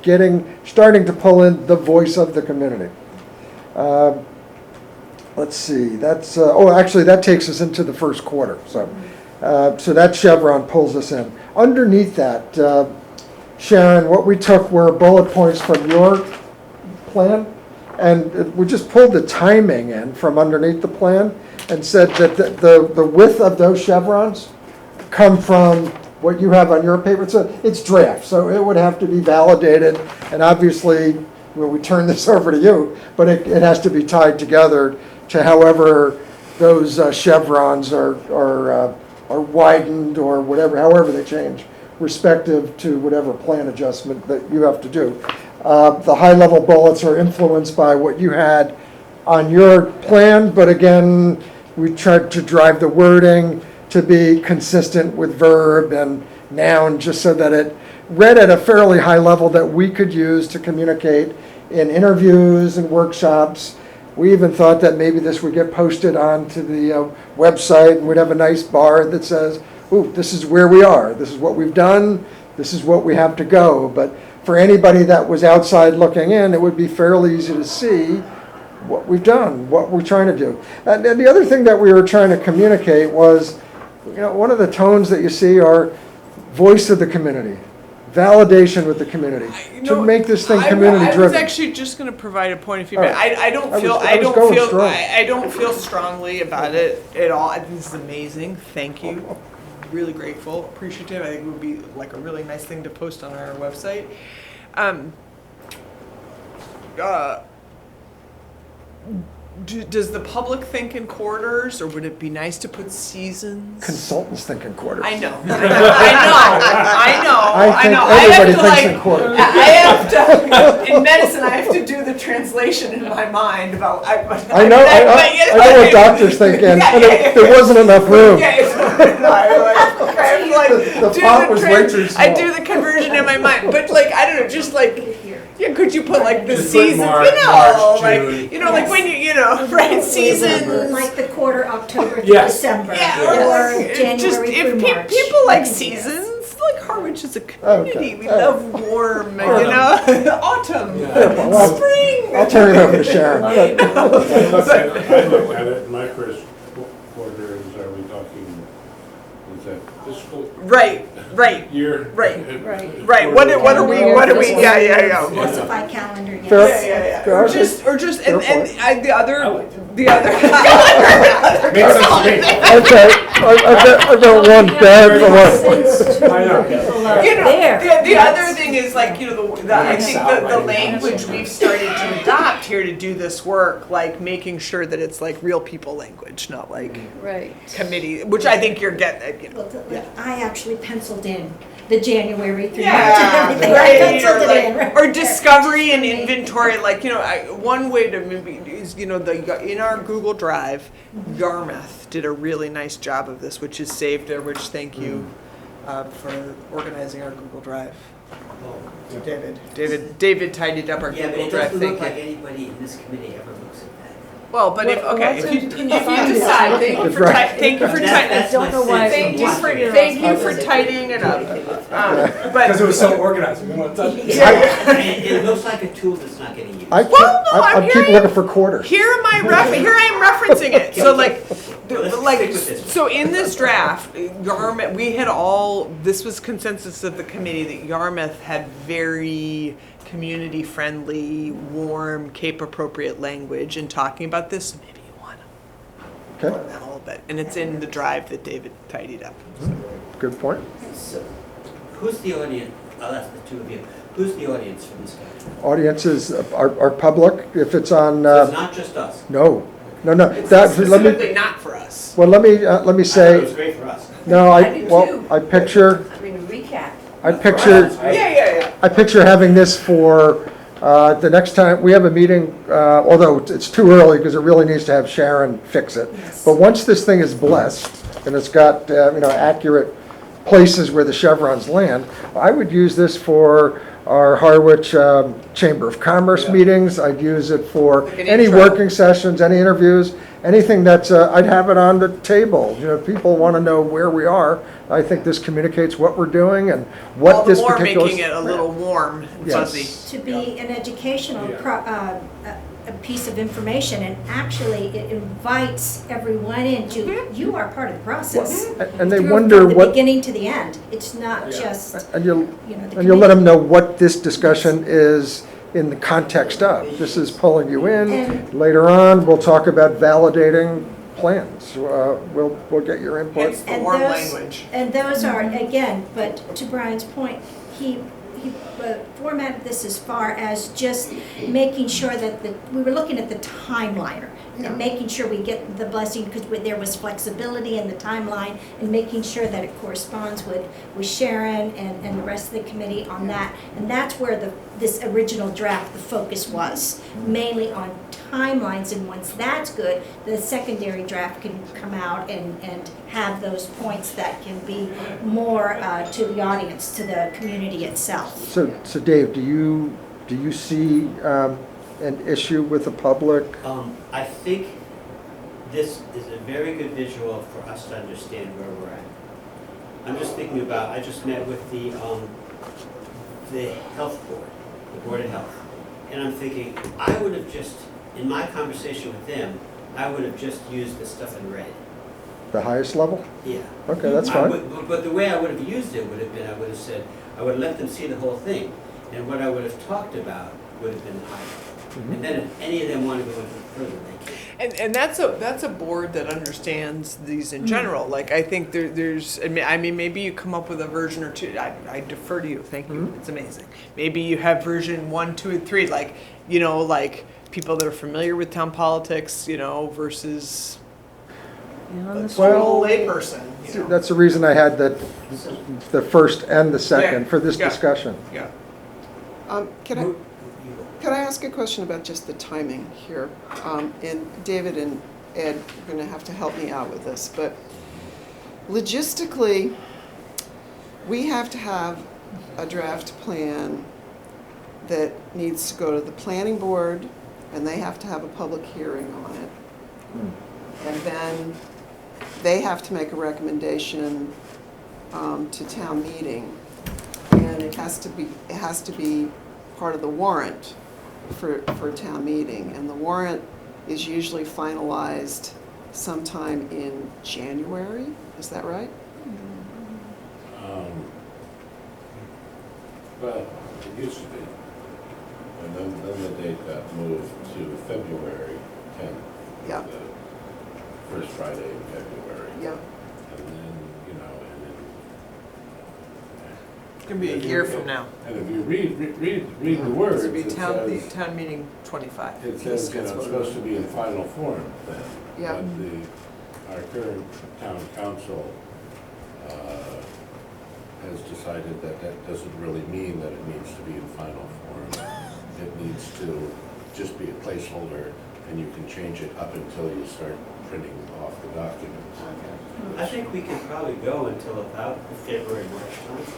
starting to pull in the voice of the community. Let's see, actually that takes us into the first quarter. So that chevron pulls us in. Underneath that, Sharon, what we took were bullet points from your plan, and we just pulled the timing in from underneath the plan and said that the width of those chevrons come from what you have on your paper. It's draft, so it would have to be validated, and obviously, we turn this over to you, but it has to be tied together to however those chevrons are widened or whatever, however they change, respective to whatever plan adjustment that you have to do. The high-level bullets are influenced by what you had on your plan, but again, we tried to drive the wording to be consistent with verb and noun, just so that it read at a fairly high level that we could use to communicate in interviews and workshops. We even thought that maybe this would get posted onto the website, and we'd have a nice bar that says, ooh, this is where we are, this is what we've done, this is what we have to go. But for anybody that was outside looking in, it would be fairly easy to see what we've done, what we're trying to do. And the other thing that we were trying to communicate was, one of the tones that you see are voice of the community, validation with the community, to make this thing community driven. I was actually just going to provide a point of feedback. Right. I don't feel strongly about it at all. I think this is amazing. Thank you. Really grateful, appreciative. I think it would be like a really nice thing to post on our website. Does the public think in quarters, or would it be nice to put seasons? Consultants think in quarters. I know. I think everybody thinks in quarters. I have to, in medicine, I have to do the translation in my mind about. I know what doctors think, and there wasn't enough room. The font was way too small. I do the conversion in my mind, but I don't know, just yeah, could you put the Just season, put March, June. like when right, seasons. Like the quarter October to Yes. December, Yeah, or just January if through March. people like seasons, like Harwich is a community. Okay. We love warm, autumn, Well, spring. I'll turn it over to Sharon. I look at it, my first quarter is, are we talking, is that fiscal Right. year? Right. Right. What are we? Yeah. Specify calendar, yes. Fair. Yeah. Fair. Or just, Fair point. the other. Okay, I've got one bad for one. I know. The other thing is I think the language we've started to adopt here to do this work, making sure that it's real people language, not Right. committee, which I think you're getting. Well, I actually penciled in the January through March and Yeah, everything. I right. penciled it in. Or discovery and inventory, one way to maybe is, in our Google Drive, Yarmouth did a really nice job of this, which is saved there, which thank you for organizing our Google Drive. David tidied up our Yeah, but Google it Drive, doesn't thank look you. like anybody in this committee ever looks at that. Well, but if, okay, if you decide, thank you That's for, right. thank you for tightening, Don't know why. thank you for tidying it up. Because it was so organized, we didn't want to touch it. It looks like a tool that's not getting used. I Well, no, I'm keep hearing- looking for quarters. Here I am referencing it. So like, Well, let's like, stick with this one. so in this draft, Yarmouth, we had all, this was consensus of the committee that Yarmouth had very community-friendly, warm, Cape-appropriate language in talking about this. So maybe you want to Okay, learn that a little bit. And it's in the drive that David tidied up. good point. Who's the audience? I'll ask the two of you. Who's the audience for this guy? Audiences are public, if it's on, So it's not just us. no. It's That, specifically not for us. well, let me I thought it say, was great for us. no, I do too. I picture, I mean, recap. Yeah. I picture having this for the next time, we have a meeting, although it's too early because it really needs to have Sharon fix it. But once this thing is blessed and it's got, accurate places where the chevrons land, I would use this for our Harwich Chamber of Commerce meetings. I'd use it for Like an any intro. working sessions, any interviews, anything that's, I'd have it on the table. People want to know where we are. I think this communicates what we're doing and what All the this more particular. making it a little warm and Yes. fuzzy. To be an educational a piece of information, and actually it invites everyone into, you are part of the process. And they Through wonder From the what, beginning to the end. It's not just, and you'll, the and you'll let committee. them know what this discussion is in the context of. This is pulling you in. And- Later on, we'll talk about validating plans. We'll get your input. Hence the warm language. And those are, again, but to Brian's point, he formatted this as far as just making sure that we were looking at the timeliner and making sure we get the blessing, because there was flexibility in the timeline, and making sure that it corresponds with Sharon and the rest of the committee on that. And that's where this original draft, the focus was, mainly on timelines, and once that's good, the secondary draft can come out and have those points that can be more to the audience, to the community itself. So Dave, do you see an issue with the public? I think this is a very good visual for us to understand where we're at. I'm just thinking about, I just met with the health board, the Board of Health, and I'm thinking, I would have just, in my conversation with them, I would have just used the stuff in red. The highest level? Yeah. Okay, that's I fine. but the way I would have used it would have been, I would have said, I would have let them see the whole thing, and what I would have talked about would have been the highlight. And then if any of them want to go into further, they can. And that's a board that understands these in general. Like, I think there's, I mean, maybe you come up with a version or two. I defer to you. Thank you. It's amazing. Maybe you have version 1, 2, and 3. Like, like people that are familiar with town politics, versus the total layperson. That's the reason I had the first and the second Yeah, for this yeah. discussion. Yeah. Can I ask a question about just the timing here? And David and Ed are going to have to help me out with this, but logistically, we have to have a draft plan that needs to go to the planning board, and they have to have a public hearing on it. And then they have to make a recommendation to town meeting, and it has to be part of the warrant for town meeting, and the warrant is usually finalized sometime in January, is that right? Well, it used to be. And then the date got moved to February 10th. Yeah. The first Friday in February. Yeah. And then, It's gonna be a year from now. and if you read the words, It's gonna be it says, town meeting 25. it says, it's supposed to be in final form then. Yeah. But our current town council has decided that doesn't really mean that it needs to be in final form. It needs to just be a placeholder, and you can change it up until you start printing off the documents. I think we can probably go until about the February, March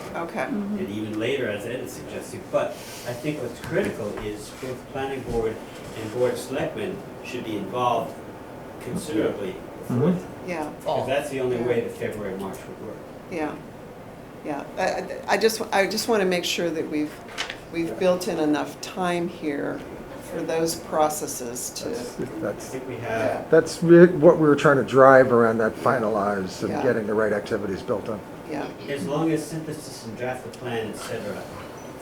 time, Okay, and even later, as Ed is suggesting. But I think what's critical is both planning board and board of selectmen should be involved considerably before then. yeah, Because that's the only way that February, March would work. yeah, yeah. I just want to make sure that we've built in enough time here for those processes to, I That's, think we have, That's what we were trying to drive around that finalize and Yeah. getting the right activities built in. yeah, as long as synthesis and draft the plan, et cetera,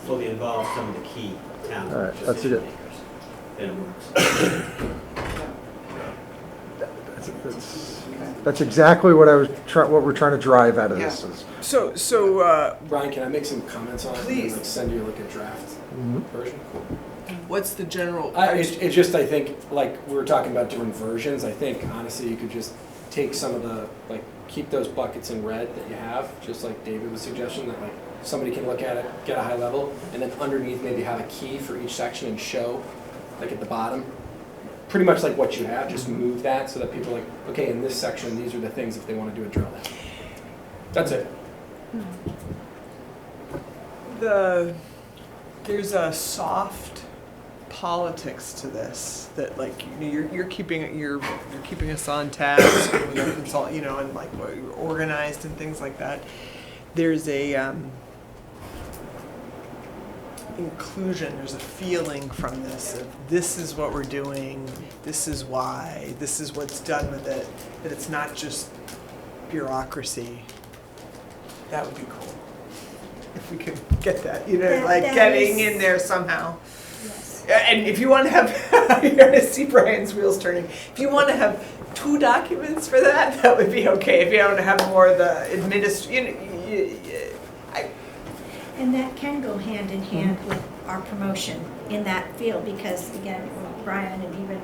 fully involve some of the key town All right, that's decision it. makers, then it works. That's exactly what what we're trying to drive out of this Yeah. is. So, Brian, can I make some comments on it? Please. And like send you like a draft version? what's the general? It's just, I think, like, we were talking about different versions, I think honestly you could just take some of the, like, keep those buckets in red that you have, just like David was suggesting, that like, somebody can look at it, get a high level, and then underneath maybe have a key for each section and show, like at the bottom, pretty much like what you have, just move that so that people are like, okay, in this section, these are the things if they want to do a drill down. That's it. There's a soft politics to this that, like, you're keeping us on task with our consult, and like you're organized and things like that. There's a inclusion. There's a feeling from this of this is what we're doing. This is why. This is what's done with it. That it's not just bureaucracy. That would be cool if we could get that. That Getting is- in there somehow. Yes. And if you want to have, you're going to see Brian's wheels turning. If you want to have 2 documents for that, that would be okay. If you want to have more of the And that can go hand in hand with our promotion in that field, because again, Brian and even,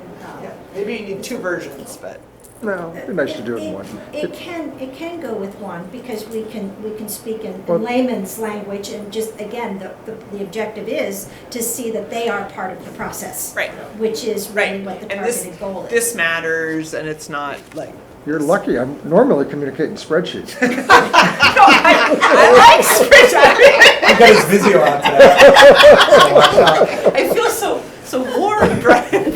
maybe you need 2 versions, but No, it'd be nice to do it in one. It can go with one, because we can speak in Well- layman's language, and just, again, the objective is to see that they are part of the process. Right. Which is really Right. what the And this- targeted goal is. this matters, and it's not like. You're lucky, I normally communicate in spreadsheets. I like spreadsheets. He got his Visio out today. So watch out. I feel so warm, Brian.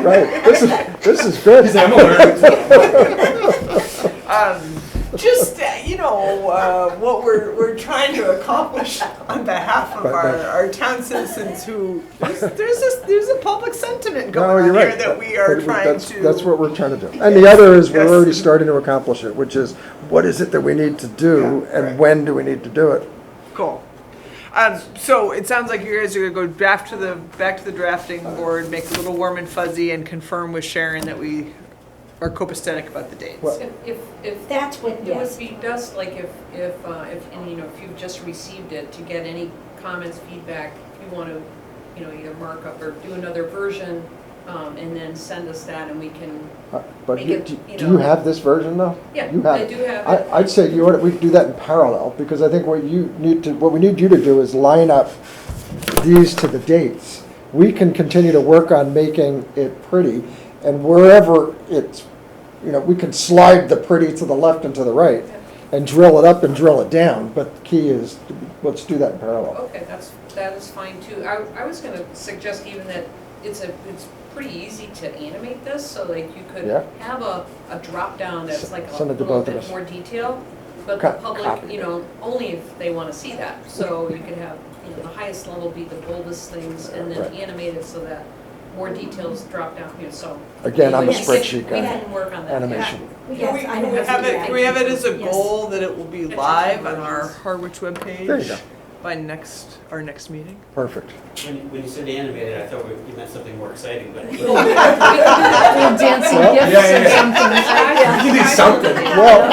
Right, this is good. I'm allergic to Just what we're trying to accomplish on behalf of our town citizens who there's a public sentiment No, going you're on here right. that we are trying to. That's what we're trying to do. And the other is, we're Yes. already starting to accomplish it, which is, what is it that we need to do, Yeah, and right. when do we need to do it? Cool. So it sounds like you guys are gonna go back to the drafting board, make it a little warm and fuzzy, and confirm with Sharon that we are copacetic about the dates. Well- If That's what, it yes. would be best, like if you've just received it, to get any comments, feedback, if you want to, either mark up or do another version, and then send us that, and we can, But Make do it, do you have this version though? yeah, You have I it. do have it. I'd say we do that in parallel, because I think what we need you to do is line up these to the dates. We can continue to work on making it pretty, and wherever it's, we can slide the pretty to the left and to the right, and drill it up and drill it down, but the key is, let's do that in parallel. Okay, that is fine too. I was gonna suggest even that it's pretty easy to animate this, so like you could Yeah. have a drop down that's like a Send it to little both of bit us. more detail, but the Copy. public, only if they wanna see that. So you could have, the highest level be the boldest things, and then Right. animate it so that more details drop down here, so. Again, I'm a Yes. spreadsheet We guy. can work on that. Animation. Yes, I know Can we how to have do it, that. can we have it as a Yes. goal that it will be live on our Harwich webpage? There you go. By our next meeting? Perfect. When you said animated, I thought you meant something more exciting, but. Little dancing Well, gifts yeah, or something. You need something. Well,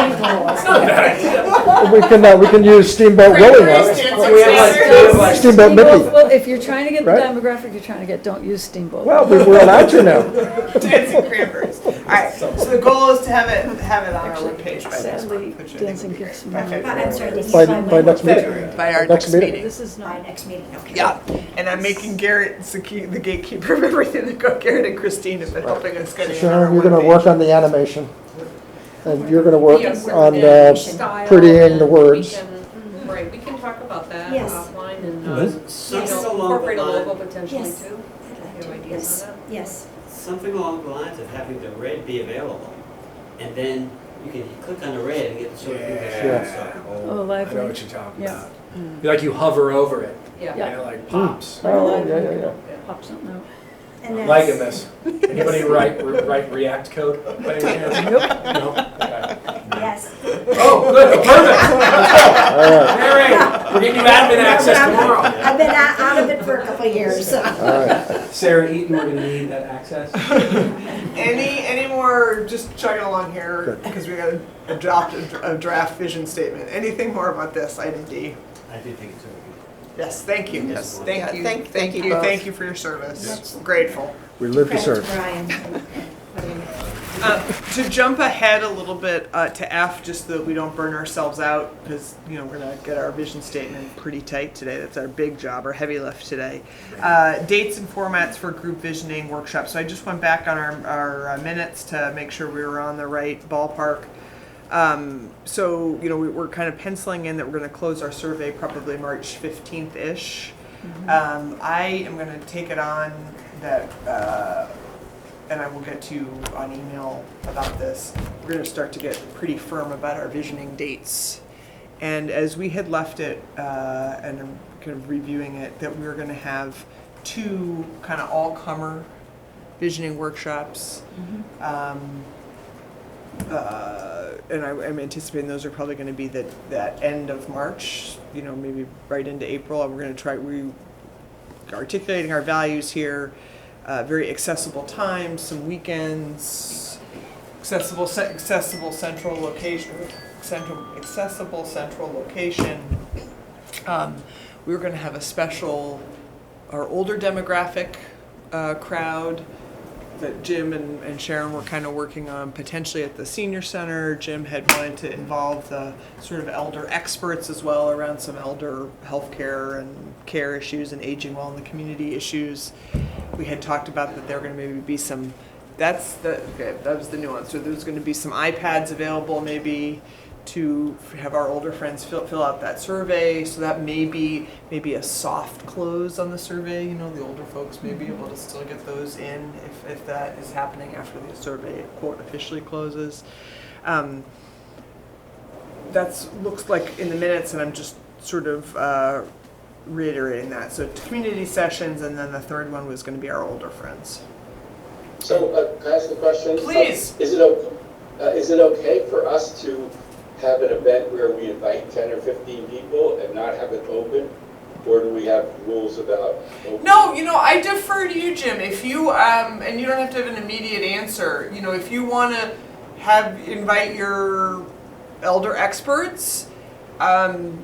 we can use Steamboat Willie now. We have like Steamboat Mickey. Well, if you're trying to get the Right. demographic you're trying to get, don't use Steamboat. Well, we're allowed to now. Dancing cranberries. All right, so the goal is to have it on our webpage by next Sadly, month, which I think dancing would be gets great. me. By February. I'm sorry, this is By my next meeting. February, by our Next next meeting. meeting. This is My not, next meeting, okay. Yeah, and I'm making Garrett the gatekeeper of everything that Garrett and Christine have been helping us get in on Sharon, our you're gonna webpage. work on the animation. And you're gonna work Yes, on style prettying the and words. we can- Right, we can talk about that Yes. offline and, Something along the incorporate a line, logo potentially Yes. too. I'd like You have to. ideas Yes, on yes. something along the lines of having the red be available, and then you can click on the red and get the sort of thing that Yeah. shows up. oh, I know library. what you're talking Yeah. about. Like you hover over it, Yeah. and it like pops. Oh, yeah. Pop something out. And that's. Liking this. Anybody write React code by any chance? No? Okay. Yes. Oh, good, perfect. Mary, we're getting you admin access tomorrow. I've been out of it for a couple of years, so. All right. Sarah Eaton, we're gonna need that access. Any more, just chugging along here, because we gotta adopt a draft vision statement. Anything more about this, item D? I do think it's okay. Yes, thank you, yes, thank Yeah, you, thank you both. thank you for your service, grateful. We live to Credit serve. Brian. To jump ahead a little bit to F, just so that we don't burn ourselves out, because we're gonna get our vision statement pretty tight today. That's our big job, our heavy lift today. Dates and formats for group visioning workshops. So I just went back on our minutes to make sure we were on the right ballpark. So we're kind of penciling in that we're going to close our survey probably March 15th-ish. I am going to take it on that, and I will get to you on email about this. We're going to start to get pretty firm about our visioning dates. And as we had left it, and I'm kind of reviewing it, that we were going to have 2 kind of all-comer visioning workshops. And I'm anticipating those are probably going to be that end of March, maybe right into April. And we're going to try articulating our values here, very accessible times, some weekends, accessible central location, accessible central location. We were going to have a special, our older demographic crowd that Jim and Sharon were kind of working on potentially at the senior center. Jim had wanted to involve the sort of elder experts as well around some elder healthcare and care issues and aging well in the community issues. We had talked about that there were going to maybe be some, that was the nuance. So there's going to be some iPads available maybe to have our older friends fill out that survey. So that may be a soft close on the survey. The older folks may be able to still get those in if that is happening after the survey, quote, officially closes. That looks like in the minutes, and I'm just sort of reiterating that. So community sessions, and then the third one was going to be our older friends. So, can I ask a question? Please. Is it okay for us to have an event where we invite 10 or 15 people and not have it open? Or do we have rules about open? No, I defer to you, Jim. If you, and you don't have to have an immediate answer, if you want to invite your elder experts, and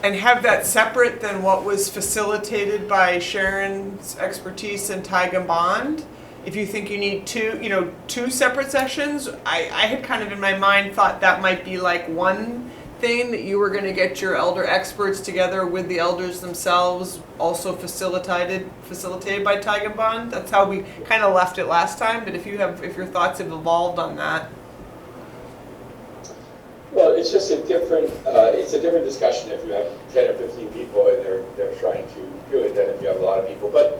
have that separate than what was facilitated by Sharon's expertise in Taiga Bond. If you think you need two separate sessions, I had kind of in my mind thought that might be like one thing, that you were going to get your elder experts together with the elders themselves, also facilitated by Taiga Bond. That's how we kind of left it last time. But if your thoughts have evolved on that. Well, it's just a different discussion if you have 10 or 15 people and they're trying to do it than if you have a lot of people. But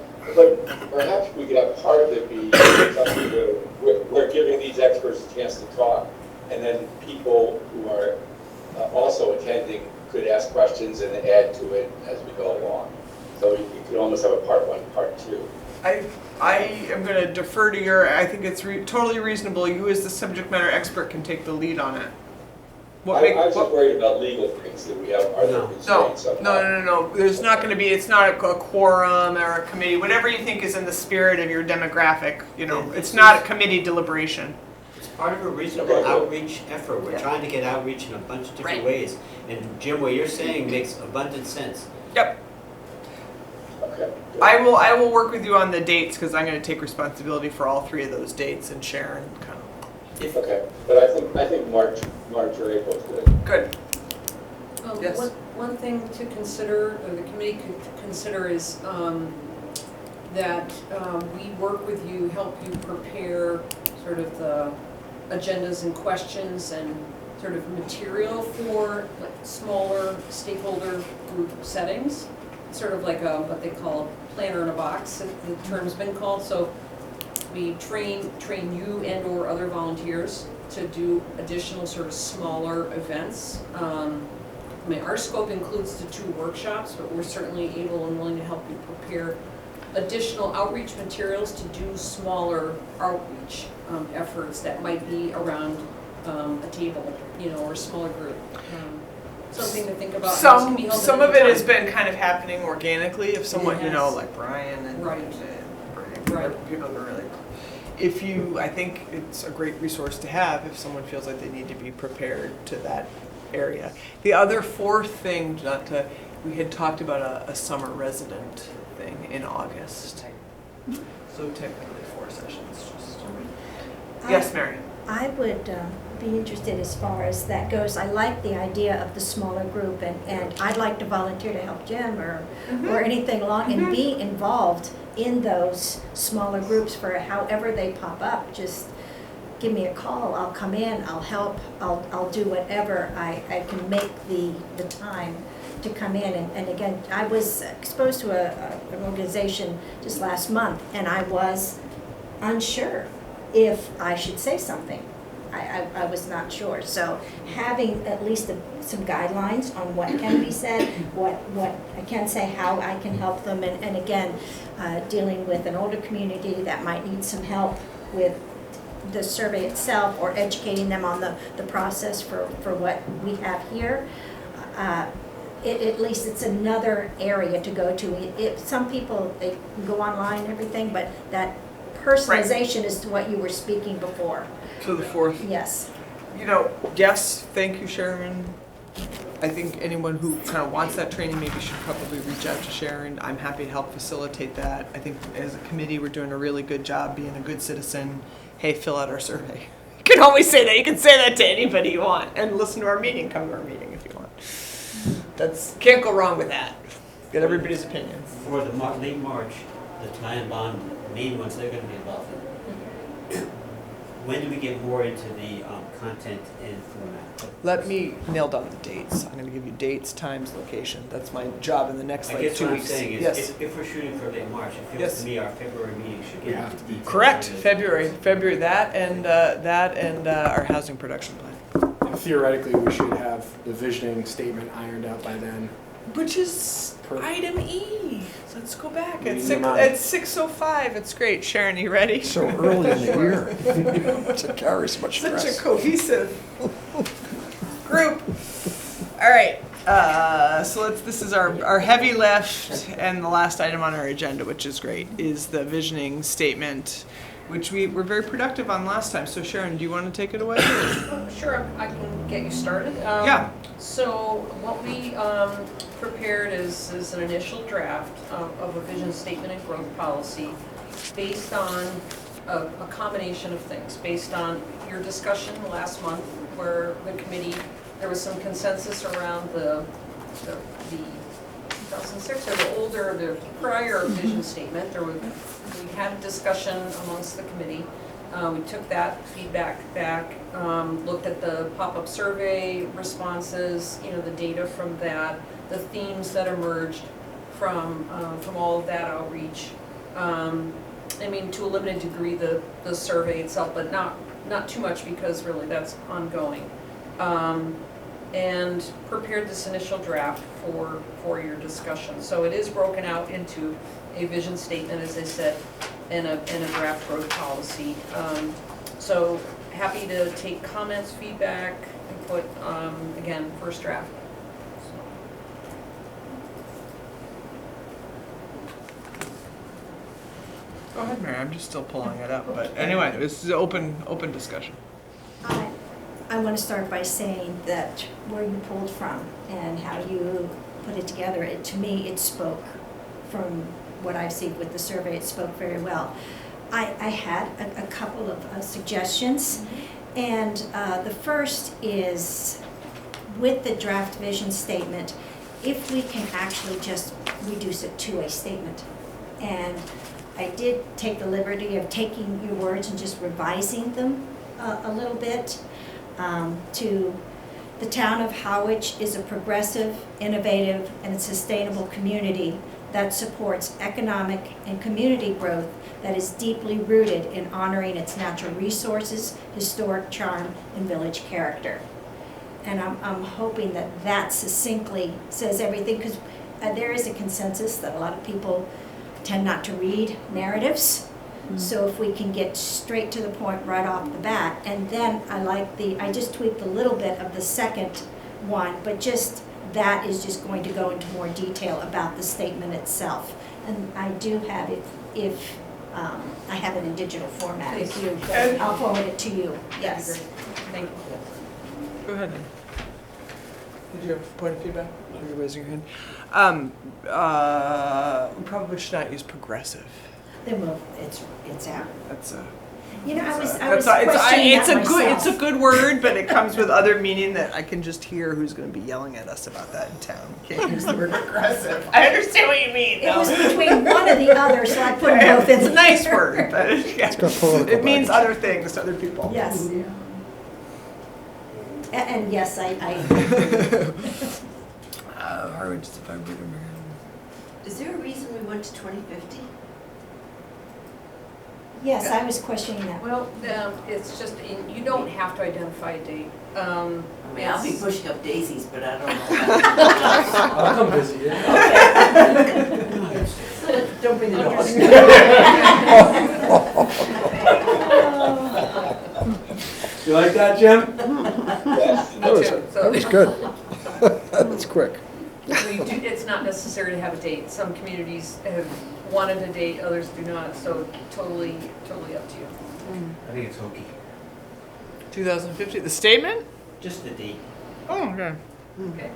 perhaps we could have part of it be something where we're giving these experts a chance to talk, and then people who are also attending could ask questions and add to it as we go along. So you could almost have a part 1, part 2. I am going to defer to your, I think it's totally reasonable. You as the subject matter expert can take the lead on it. I was just worried about legal things that we have. Are there constraints on that? No. There's not going to be, it's not a quorum or a committee. Whatever you think is in the spirit of your demographic, it's not a committee deliberation. It's part of a reasonable outreach effort. We're trying to get outreach in a bunch of different ways. And Jim, what you're saying makes abundant sense. Yep. Okay. I will work with you on the dates, because I'm going to take responsibility for all 3 of those dates, and Sharon kind of Okay, but I think March or April's good. Good. Yes. One thing to consider, or the committee could consider is that we work with you, help you prepare sort of the agendas and questions and sort of material for like smaller stakeholder group settings, sort of like what they call a planner in a box, the term's been called. So we train you and or other volunteers to do additional sort of smaller events. I mean, our scope includes the 2 workshops, but we're certainly able and willing to help you prepare additional outreach materials to do smaller outreach efforts that might be around a table, or a smaller group. Something to think about. Some of it has been kind of happening organically. If someone, Yes. like Brian and Right. people have been really. I think it's a great resource to have if someone feels like they need to be prepared to that area. The other 4th thing, we had talked about a summer resident thing in August. So technically 4 sessions. Yes, Mary. I would be interested as far as that goes. I like the idea of the smaller group, and I'd like to volunteer to help Jim or anything along, and be involved in those smaller groups for however they pop up. Just give me a call, I'll come in, I'll help, I'll do whatever I can make the time to come in. And again, I was exposed to an organization just last month, and I was unsure if I should say something. I was not sure. So having at least some guidelines on what can be said, what I can say, how I can help them, and again, dealing with an older community that might need some help with the survey itself, or educating them on the process for what we have here. At least it's another area to go to. Some people, they go online and everything, but that personalization is to what you were speaking before. So the 4th. Yes. Yes, thank you, Sharon. I think anyone who kind of wants that training maybe should probably reach out to Sharon. I'm happy to help facilitate that. I think as a committee, we're doing a really good job being a good citizen. Hey, fill out our survey. You can always say that. You can say that to anybody you want. And listen to our meeting. Come to our meeting if you want. Can't go wrong with that. Get everybody's opinion. For the late March, the tie and bond, the main ones, they're going to be involved in. When do we get more into the content and format? Let me nail down the dates. I'm going to give you dates, times, location. That's my job in the next I like guess 2 what I'm weeks. saying is, Yes. if we're shooting for late March, it feels Yes. to me our February meeting should get into detail. Correct. February, that and our housing production plan. And theoretically, we should have the visioning statement ironed out by then. Which is item E. Let's go back. At Reading them out. 6:05. It's great. Sharon, you ready? So early in the year to carry so much Such stress. a cohesive group. All right. So this is our heavy lift, and the last item on our agenda, which is great, is the visioning statement, which we were very productive on last time. So Sharon, do you want to take it away? Sure, I can get you started. Yeah. So what we prepared is an initial draft of a vision statement and growth policy based on a combination of things, based on your discussion last month where the committee, there was some consensus around the 2006 or the prior vision statement. We had a discussion amongst the committee. We took that feedback back, looked at the pop-up survey responses, the data from that, the themes that emerged from all of that outreach. To a limited degree, the survey itself, but not too much, because really that's ongoing. And prepared this initial draft for your discussion. So it is broken out into a vision statement, as I said, and a draft growth policy. So happy to take comments, feedback, input, again, first draft. Go ahead, Mary. I'm just still pulling it up, but anyway, this is open discussion. I want to start by saying that where you pulled from and how you put it together, to me, it spoke from what I've seen with the survey, it spoke very well. I had a couple of suggestions, And the first is, with the draft vision statement, if we can actually just reduce it to a statement. And I did take the liberty of taking your words and just revising them a little bit to the town of Harwich is a progressive, innovative, and sustainable community that supports economic and community growth that is deeply rooted in honoring its natural resources, historic charm, and village character. And I'm hoping that that succinctly says everything, because there is a consensus that a lot of people tend not to read narratives. So if we can get straight to the point right off the bat, and then I just tweaked a little bit of the second one, but just that is just going to go into more detail about the statement itself. And I do have it, if I have it in digital format, if you, I'll forward it to you, yes. Thank you. Go ahead. Did you have a point of feedback? You're raising your hand. We probably should not use progressive. Then we'll, it's out. That's a. You know, I was It's questioning a that good. myself. It's a good word, but it comes with other meaning that I can just hear who's going to be yelling at us about that in town. Can't use the word progressive. I understand what you mean. It was between one or the other, so I put them both in. It's a nice word, but yeah, It's got political it means baggage. other things to other people. Yes. And yes, I Harwich is if I read them. Is there a reason we went to 2050? yes, I was questioning that. Well, it's just, you don't have to identify a date. I mean, I'll be pushing up daisies, but I don't know. I'll come visit you. Don't bring the dogs. You like that, Jim? That was good. That was quick. It's not necessary to have a date. Some communities have wanted a date, others do not, so totally up to you. I think it's hokey. 2050. The statement? Just the date. Oh, okay. Okay.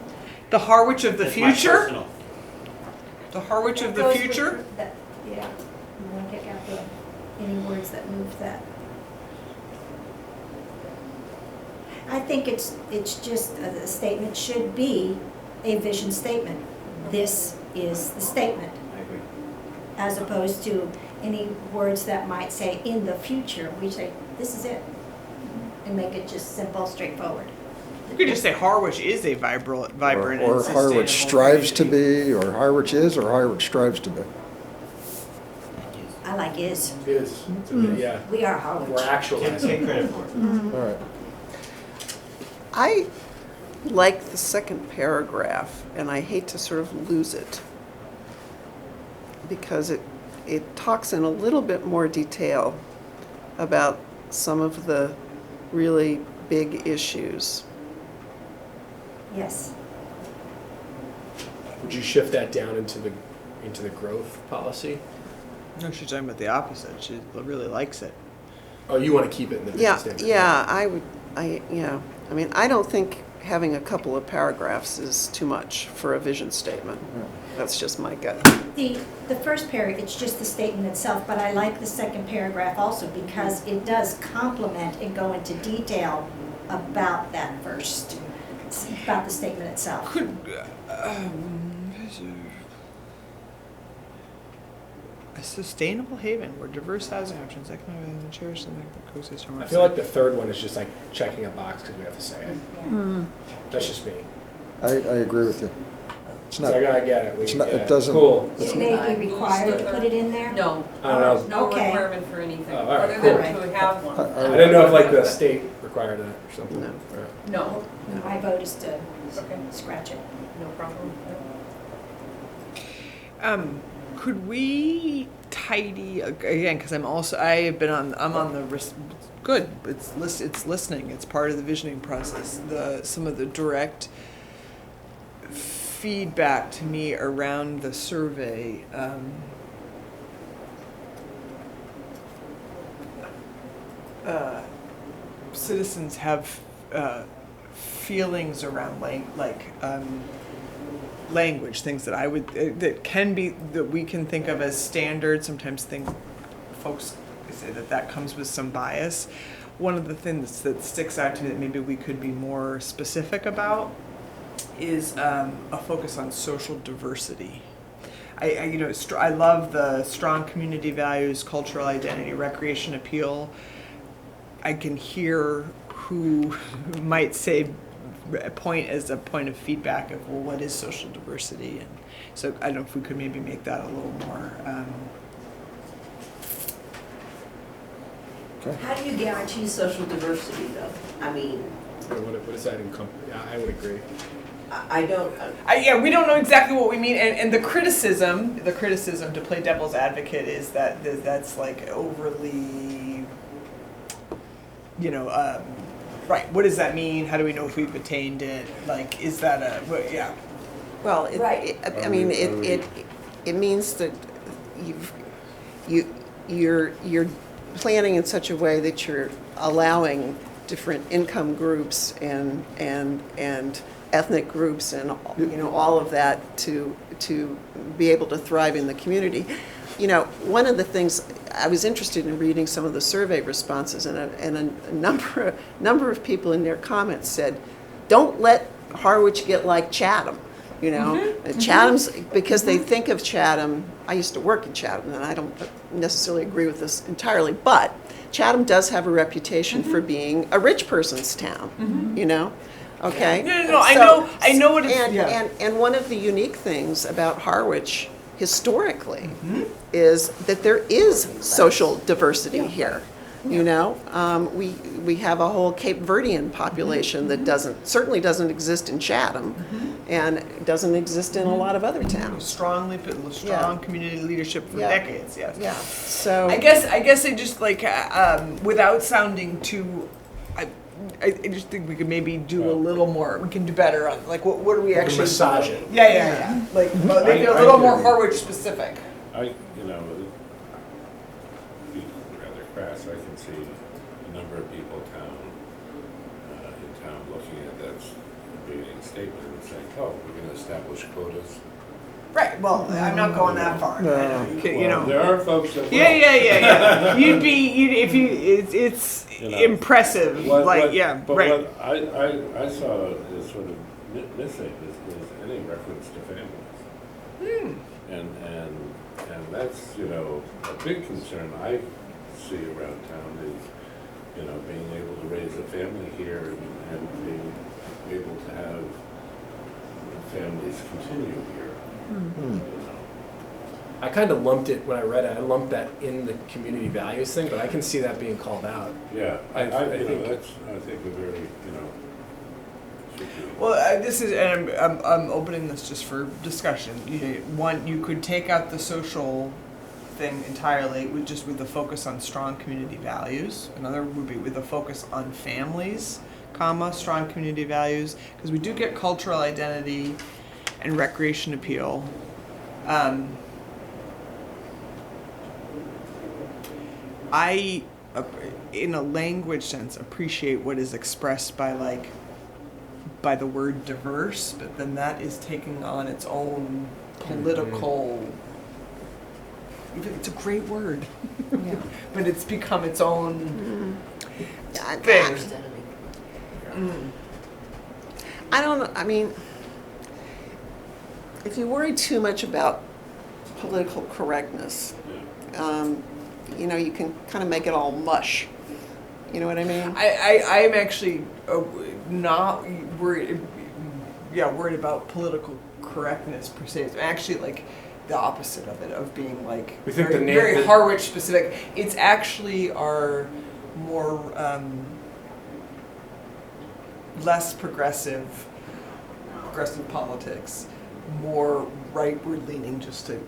The Harwich of the That's my future. personal. The Harwich of the Goes with future. that- Yeah, you want to pick out any words that move that. I think it's just, the statement should be a vision statement. This is the statement, I agree. as opposed to any words that might say in the future. We say, this is it, and make it just simple, straightforward. You could just say Harwich is a vibrant Or and Harwich sustainable strives to community. be, or Harwich is, or Harwich strives to be. I like is. Is. Yeah. We are We're Harwich. actualizing. Take credit for it. All right. I like the second paragraph, and I hate to sort of lose it, because it talks in a little bit more detail about some of the really big issues. Yes. Would you shift that down into the growth policy? No, she's talking about the opposite. She really likes it. Oh, you want to keep it in the vision Yeah, statement? yeah, I mean, I don't think having a couple of paragraphs is too much for a vision statement. That's just my gut. The first paragraph, it's just the statement itself, but I like the second paragraph also because it does complement and go into detail about that first, about the statement itself. Could a sustainable haven where diverse housing options, economic and cherish and ecosystem. I feel like the third one is just like checking a box because we have to say it. That's just me. I agree with you. It's So not, I get it. We it's get not, it. it doesn't. Cool. It may be required to put it in there? No, I don't know. no Okay. requirement for anything, Oh, all right, other cool. than to have one. I didn't know if like the state required that or something. No. All right. No, My vote is to okay, scratch it. no problem. Could we tidy again? Because I'm on the good. It's listening. It's part of the visioning process. Some of the direct feedback to me around the survey. Citizens have feelings around language, things that that we can think of as standard. Sometimes folks say that comes with some bias. one of the things that sticks out to me that maybe we could be more specific about is a focus on social diversity. I love the strong community values, cultural identity, recreation appeal. I can hear who might say a point as a point of feedback of, well, what is social diversity? And so I don't know if we could maybe make that a little more. How do you guarantee social diversity, though? I mean, What does that encompass? Yeah, I would agree. I don't. Yeah, we don't know exactly what we mean, and the criticism to play devil's advocate is that that's like overly, right? What does that mean? How do we know if we've attained it? Like, is that yeah? Well, Right. I mean, it means that you're planning in such a way that you're allowing different income groups and ethnic groups and all of that to be able to thrive in the community. One of the things I was interested in reading some of the survey responses, and a number of people in their comments said, "Don't let Harwich get like Chatham." Chatham's, because they think of Chatham. I used to work in Chatham, and I don't necessarily agree with this entirely, but Chatham does have a reputation for being a rich person's town. Okay. No. I know what it's. And one of the unique things about Harwich historically is that there is social diversity here. We have a whole Cape Verdean population that certainly doesn't exist in Chatham, and doesn't exist in a lot of other towns. Strong community leadership for decades. Yes. Yeah. So I guess I just without sounding too. I just think we could maybe do a little more. We can do better on what do we actually massage it. Yeah. Maybe a little more Harwich specific. Be rather crass, I can see a number of people in town looking at that meeting statement and saying, oh, we're going to establish quotas. Right. Well, I'm not going that far. No. There are folks that will. Yeah. It's impressive. But right. what I saw is sort of missing is any reference to families. And that's, a big concern I see around town is, being able to raise a family here and being able to have families continue here. I kind of lumped it when I read it. I lumped that in the community values thing, but I can see that being called out. Yeah, I think a very, Well, this is, and I'm opening this just for discussion. One, you could take out the social thing entirely with the focus on strong community values. Another would be with a focus on families, strong community values, because we do get cultural identity and recreation appeal. I, in a language sense, appreciate what is expressed by the word diverse, but then that is taking on its own political. It's a great word, but it's become its own thing. I don't know. I mean, if you worry too much about political correctness, you can kind of make it all mush. You know what I mean? I'm actually not worried. Worried about political correctness per se. It's actually the opposite of it, of being we think very Harwich specific. It's actually our more less progressive politics, more rightward leaning, just to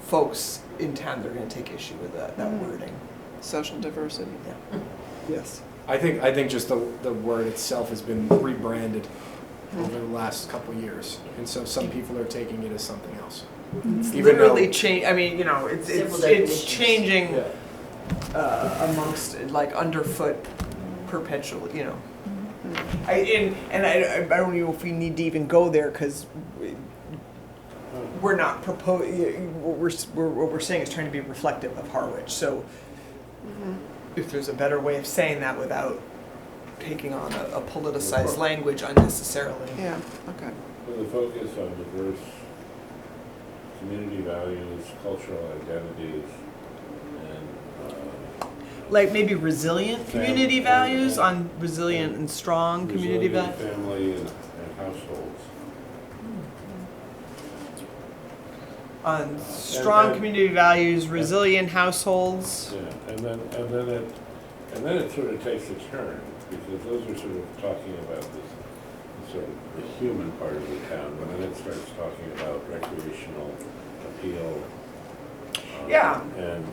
folks in town that are going to take issue with that wording. Social diversity. Yeah. Yes. I think just the word itself has been rebranded over the last couple of years, and so some people are taking it as something else. It's literally changed. I mean, it's changing amongst underfoot perpetually. I don't know if we need to even go there because we're not proposing. What we're saying is trying to be reflective of Harwich. So if there's a better way of saying that without taking on a politicized language unnecessarily. Yeah, okay. With a focus on diverse community values, cultural identities, and Like maybe resilient community values on resilient and strong community resilient values. family and households. On strong And- community values, resilient households. Yeah, and then it sort of takes a turn, because those are sort of talking about this sort of the human part of the town, but then it starts talking about recreational appeal. Yeah. And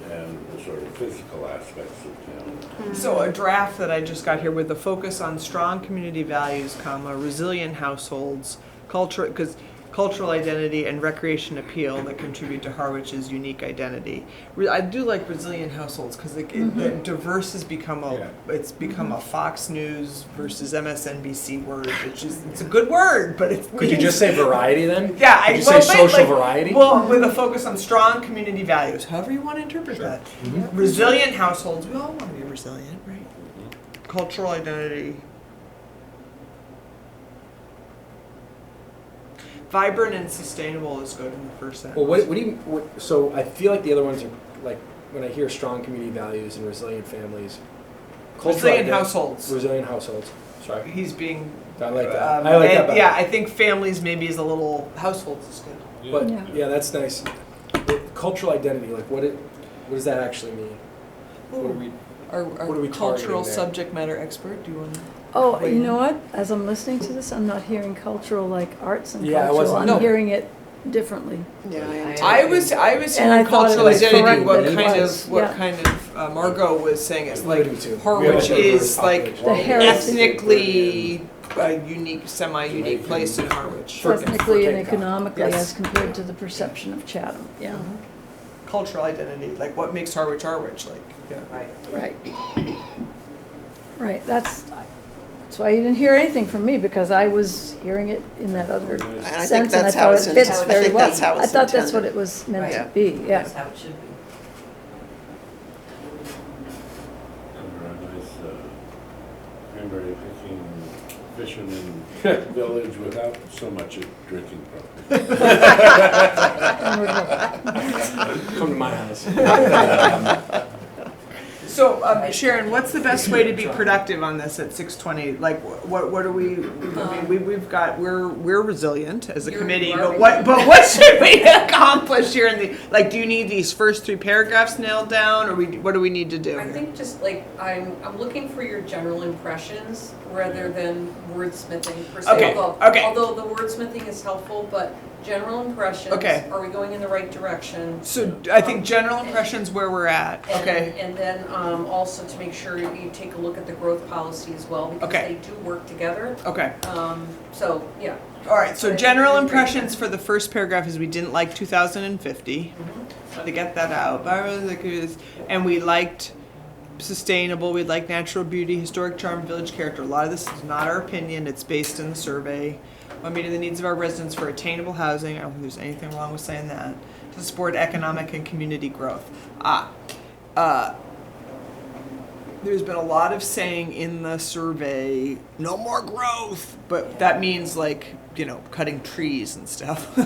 the sort of physical aspects of town. So a draft that I just got here with a focus on strong community values, comma, resilient households, cultural identity and recreation appeal that contribute to Harwich's unique identity. I do like resilient households because the diverse has become it's become a Fox News versus MSNBC word, which is it's a good word, but it's Could you just say variety then? yeah, Could you say social variety? Well, with a focus on strong community values, however you want to interpret that. Mm-hmm. Resilient households, we all want to be resilient, right? Cultural identity. Vibrant and sustainable is good in the first sentence. Well, what do you? So I feel like the other ones are like when I hear strong community values and resilient families, Resilient households. Resilient households. Sorry, He's being. I like that. I like that better. Yeah, I think families maybe is a little households is good. But Yeah. yeah, that's nice. Cultural identity, like what does that actually mean? What are we? Our What are we targeting cultural there? subject matter expert. Do you want to? Oh, Wait. you know what? As I'm listening to this, I'm not hearing cultural like arts and Yeah, I cultural. wasn't- I'm no. hearing it differently. Yeah, I am too. I was And hearing I thought it cultural was identity. correct What that it kind was, of what yeah. kind of Margot was saying is like Alluding to. We have a Harwich diverse is like population. The heritage. ethnically a unique, semi-unique place in Harwich. Technically and Cape Cod. economically Yes. as compared to the perception of Chatham, yeah. Cultural identity, like what makes Harwich Harwich, like yeah. Right. Right, that's why you didn't hear anything from me, because I was hearing it in that other I think sense, and I that's how thought it's it fits intended. I very think well. that's how I it's thought that's what intended. it was meant to Right. be, yeah. That's how it should be. Or a nice cranberry picking fisherman village without so much of drinking problem. Come to my house. So Sharon, what's the best way to be productive on this at 6:20? Like what are we? I mean, we're resilient as a You're- committee, you but are what should we accomplish here? In the like, do you need these first 3 paragraphs nailed down, or what do we need to do? I think just like, I'm looking for your general impressions rather than wordsmithing per se. Okay, Although- okay. Although the wordsmithing is helpful, but general impressions. Okay. Are we going in the right direction? So I think general impressions where we're at. And- Okay. And then also to make sure you take a look at the growth policy as well, because Okay. they do work together. Okay. So, yeah. All right. So But general it's great. impressions for the first paragraph is we didn't like 2050. To get that out. But I really like it is- and we liked sustainable, we like natural beauty, historic charm, village character. A lot of this is not our opinion, it's based in the survey. Want meeting the needs of our residents for attainable housing, I don't think there's anything wrong with saying that. To support economic and community growth. There's been a lot of saying in the survey, no more growth, but that means like, you know, cutting trees and stuff.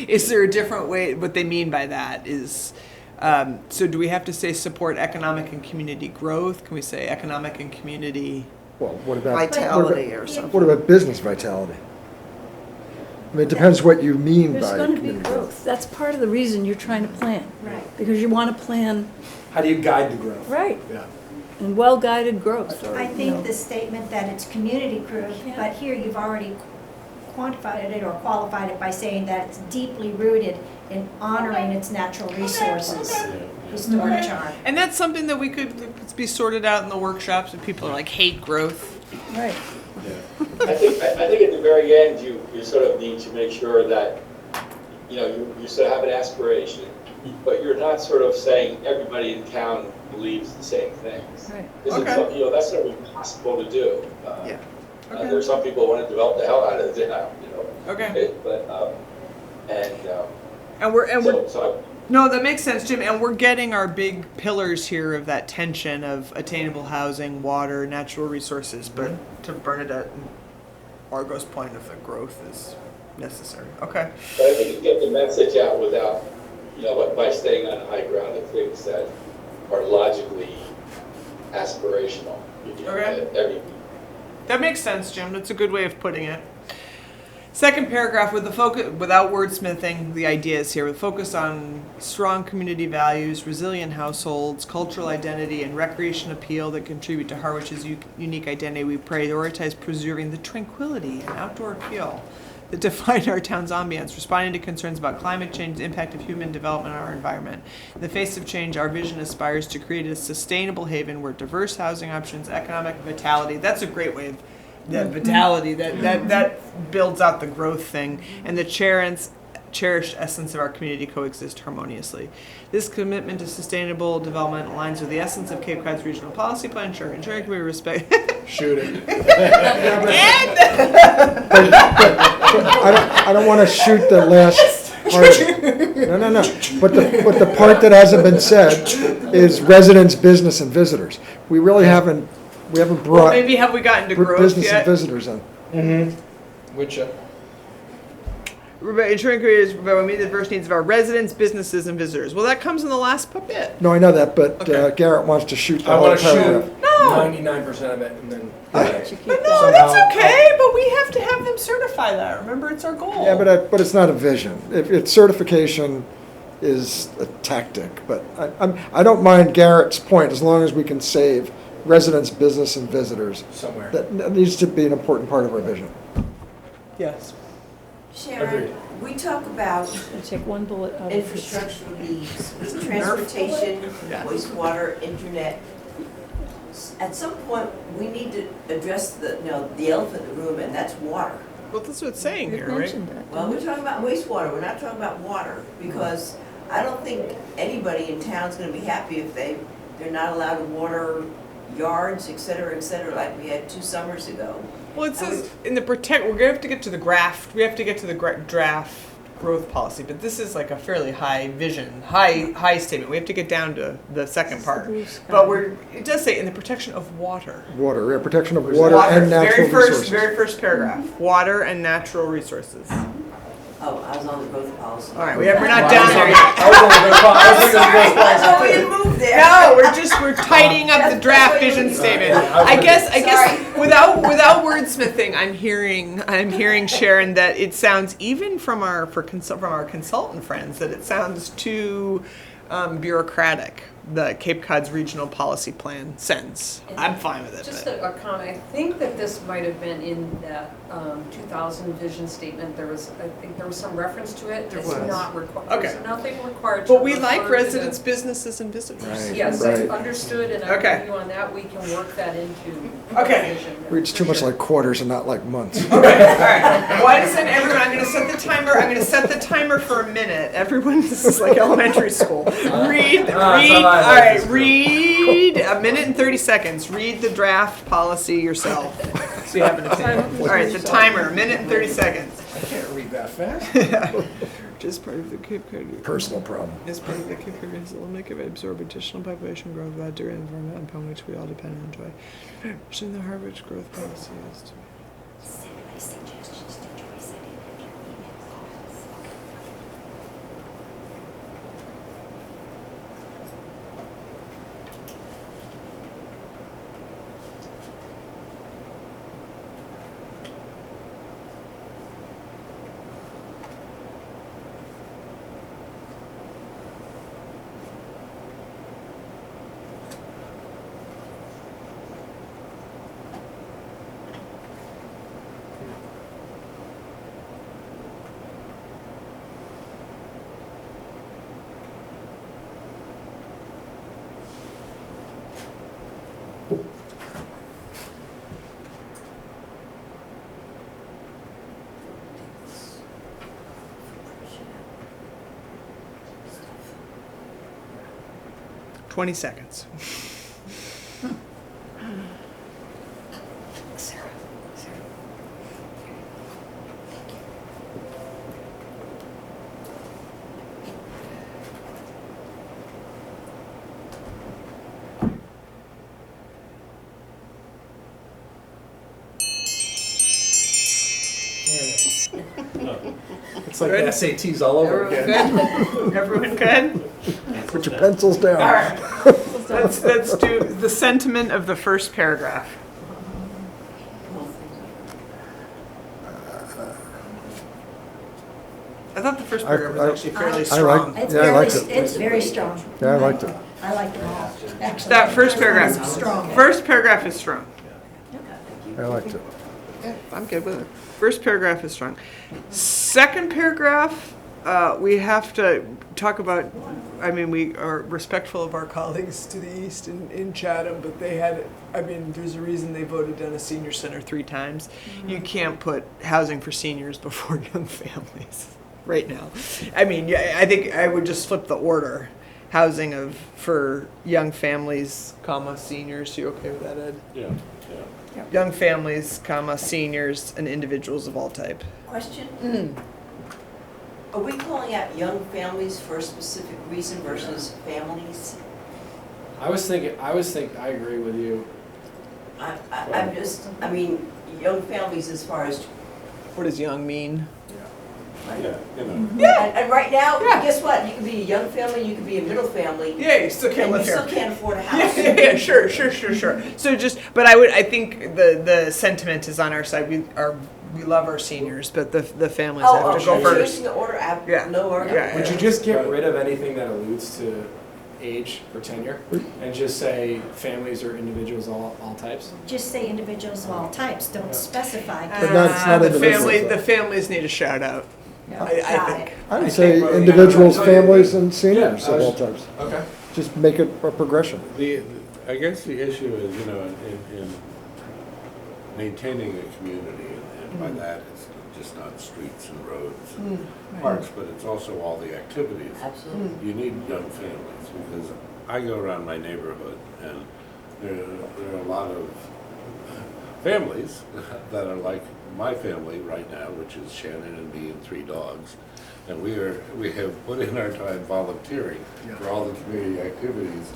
Is there a different way, what they mean by that is, so do we have to say support economic and community growth? Can we say economic and community? Well, what about? Vitality or something. What about business vitality? I mean, it depends what you mean by. There's gonna be community growth, that's part of the reason you're trying to plan. Right. Because you wanna plan, How do you guide the growth? right, Yeah. and well-guided growth. or, I you know. think the statement that it's community growth, but here you've already quantified it or qualified it by saying that it's deeply rooted in honoring its natural resources, historic charm. And that's something that we could be sorted out in the workshops if people are like hate growth. Right. I think at the very end, you sort of need to make sure that, you know, you sort of have an aspiration, but you're not sort of saying everybody in town believes the same things. Right. Because Okay. you know, that's not impossible to do. Yeah. There's some people who want to develop the hell out of the town, you know. Okay. But, And we're so No, that makes sense, Jim. And we're getting our big pillars here of that tension of attainable housing, water, natural resources. But to Bernadette and Margot's point of the growth is necessary. Okay. But I think you get the message out without, by staying on high ground of things that are logically aspirational. Okay. That makes sense, Jim. That's a good way of putting it. Second paragraph, with the focus, without wordsmithing the ideas here, with focus on strong community values, resilient households, cultural identity, and recreation appeal that contribute to Harwich's unique identity, we prioritize preserving the tranquility and outdoor appeal that define our town's ambience, responding to concerns about climate change, the impact of human development on our environment. In the face of change, our vision aspires to create a sustainable haven where diverse housing options, economic vitality, that's a great way of that vitality, that builds out the growth thing, and the cherished essence of our community coexist harmoniously. This commitment to sustainable development aligns with the essence of Cape Cod's regional policy plan, ensuring we respect. Shoot it. I don't want to shoot the last part. No. But the part that hasn't been said is residents, business, and visitors. We really haven't brought. Well, maybe have we gotten to growth business yet? and visitors in. Mm-hmm. Which. Ensuring creators provide meet the diverse needs of our residents, businesses, and visitors. Well, that comes in the last bit. No, I know that, but Okay. Garrett wants to shoot the I whole want to paragraph. shoot No. 99% of it, and then. But no, that's okay. But we have to have them certify that. Remember, it's our goal. Yeah, but it's not a vision. If it's certification is a tactic, but I don't mind Garrett's point as long as we can save residents, business, and visitors. Somewhere. That needs to be an important part of our vision. Yes. Sharon, Agreed. we talk about Take one bullet out of this. infrastructural needs, transportation, Yeah. wastewater, internet. At some point, we need to address the elephant in the room, and that's water. Well, that's what it's saying You here, right? mentioned that. Well, we're talking about wastewater, we're not talking about water, because I don't think anybody in town's gonna be happy if they're not allowed to water yards, et cetera, like we had 2 summers ago. Well, it says in the protect. We're gonna have to get to the graft. We have to get to the draft growth policy, but this is like a fairly high vision, high statement. We have to get down to the second part. But it does say in the protection of water. Water, protection of water and natural resources. Very first paragraph. Water and natural resources. Oh, I was on the growth policy. All right, we're not down there yet. I was going to I thought we had moved there. No, we're tidying up the draft vision statement. I guess without wordsmithing, I'm hearing Sharon that it sounds even from our consultant friends that it sounds too bureaucratic. The Cape Cod's regional policy plan sends. I'm fine with it. Just but- a comment, I think that this might have been in that 2000 vision statement, I think there was some reference to it. There It's was. not required, Okay. there's nothing required to But we like refer to residents, businesses, and visitors. Right. Yes, Right. understood, and Okay. I'm with you on that, we can work that into Okay. the vision. Reads too much like quarters and not like months. Okay, all right. Why doesn't everyone? I'm going to set the timer. I'm going to set the timer for a minute. Everyone, this is like elementary school. Read. All right, read a minute and 30 seconds. Read the draft policy yourself, so you have an opinion. All right, the timer, a minute and 30 seconds. I can't read that fast. Just part of the Cape Cod. Personal problem. As part of the Cape Cod Islamic of absorb additional population growth without the environment upon which we all depend and enjoy. Pushing the Harwich growth policy is to Suggestions to Joyce in your email. – 20 seconds. Sarah. like the SATs all over Everyone again. good? Everyone good? Put your pencils down. All right. Let's do the sentiment of the first paragraph. I thought the first paragraph was actually fairly I strong. It's Yeah, I very, liked it. it's very strong. Yeah, I liked it. I like them all, actually. That first paragraph. It's strong. First paragraph is strong. I liked it. Yeah, I'm good with it. First paragraph is strong. Second paragraph, we have to talk about, I mean, we are respectful of our colleagues to the east in Chatham, but they had, I mean, there's a reason they voted down a senior center 3 times. You can't put housing for seniors before young families right now. I mean, yeah, I think I would just flip the order. Housing for young families, comma, seniors. You okay with that, Ed? Yeah, yeah. Young families, comma, seniors, and individuals of all type. Question? Are we calling out young families for a specific reason versus families? I agree with you. I'm just, I mean, young families as far as, What does young mean? Yeah, you know. and right now, Yeah. guess what? You can be a young family, you can be a middle family. Yeah, you still can't And you live here. still can't afford a house. Yeah, sure. So but I think the sentiment is on our side. We love our seniors, but the families have to go I'm first. changing the order, Yeah. no argument. Yeah. Would you just get rid of anything that alludes to age or tenure and just say families or individuals all types? Just say individuals of all types, don't specify. But not- it's not the individuals, though. families need a shout out. I Got think. it. I would I say think- individuals, families, and seniors Yeah, I of all was- types. Okay. Just make it a progression. I guess the issue is, you know, in maintaining a community, and by that, it's just not streets and roads and parks, but it's also all the activities. Absolutely. You need young families, because I go around my neighborhood, and there are a lot of families that are like my family right now, which is Shannon and me and 3 dogs. And we have put in our time volunteering for all the community activities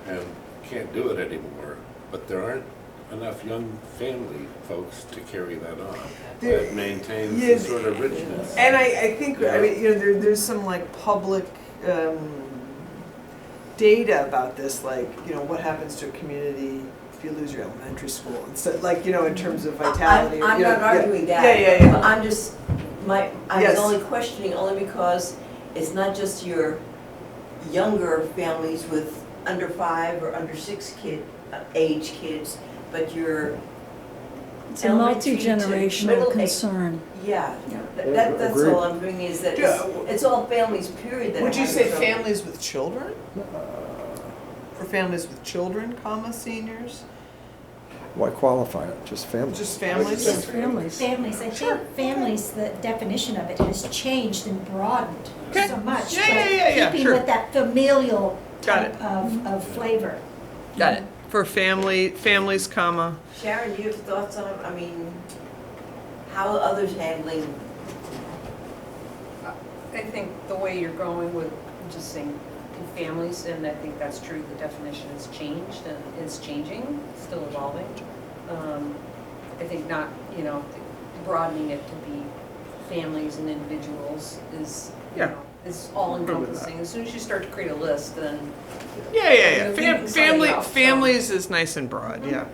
and can't do it anymore. But there aren't enough young family folks to carry that on. That maintains the sort of richness. And I think, I mean, you know, there's some like public data about this, like, you know, what happens to a community if you lose your elementary school, and so, like, you know, in terms of vitality. I'm you know, not arguing that. Yeah. I'm just, I Yes. was only questioning only because it's not just your younger families with under 5 or under 6 age kids, but your It's a elementary to multi-generational middle concern. Yeah, Yeah. that's Agreed. all I'm bringing is that Yeah. it's all families, period. that Would are you having say trouble. families with children? For families with children, comma, seniors? Why qualify it? Just families. Just families? Just families. Families, I think families, the definition of it has changed and broadened Okay. so much. Yeah, but yeah, Keeping sure. with that familial Got it. type of flavor. Got it. For families, comma. Sharon, do you have thoughts on, I mean, how are others handling? I think the way you're going with just saying in families, and I think that's true, the definition has changed and is changing, still evolving. I think not, you know, broadening it to be families and individuals is, you Yeah. know, is all encompassing. As soon as you start to create a list, then Yeah. You're leaving somebody else, so- Families is nice and broad, yeah.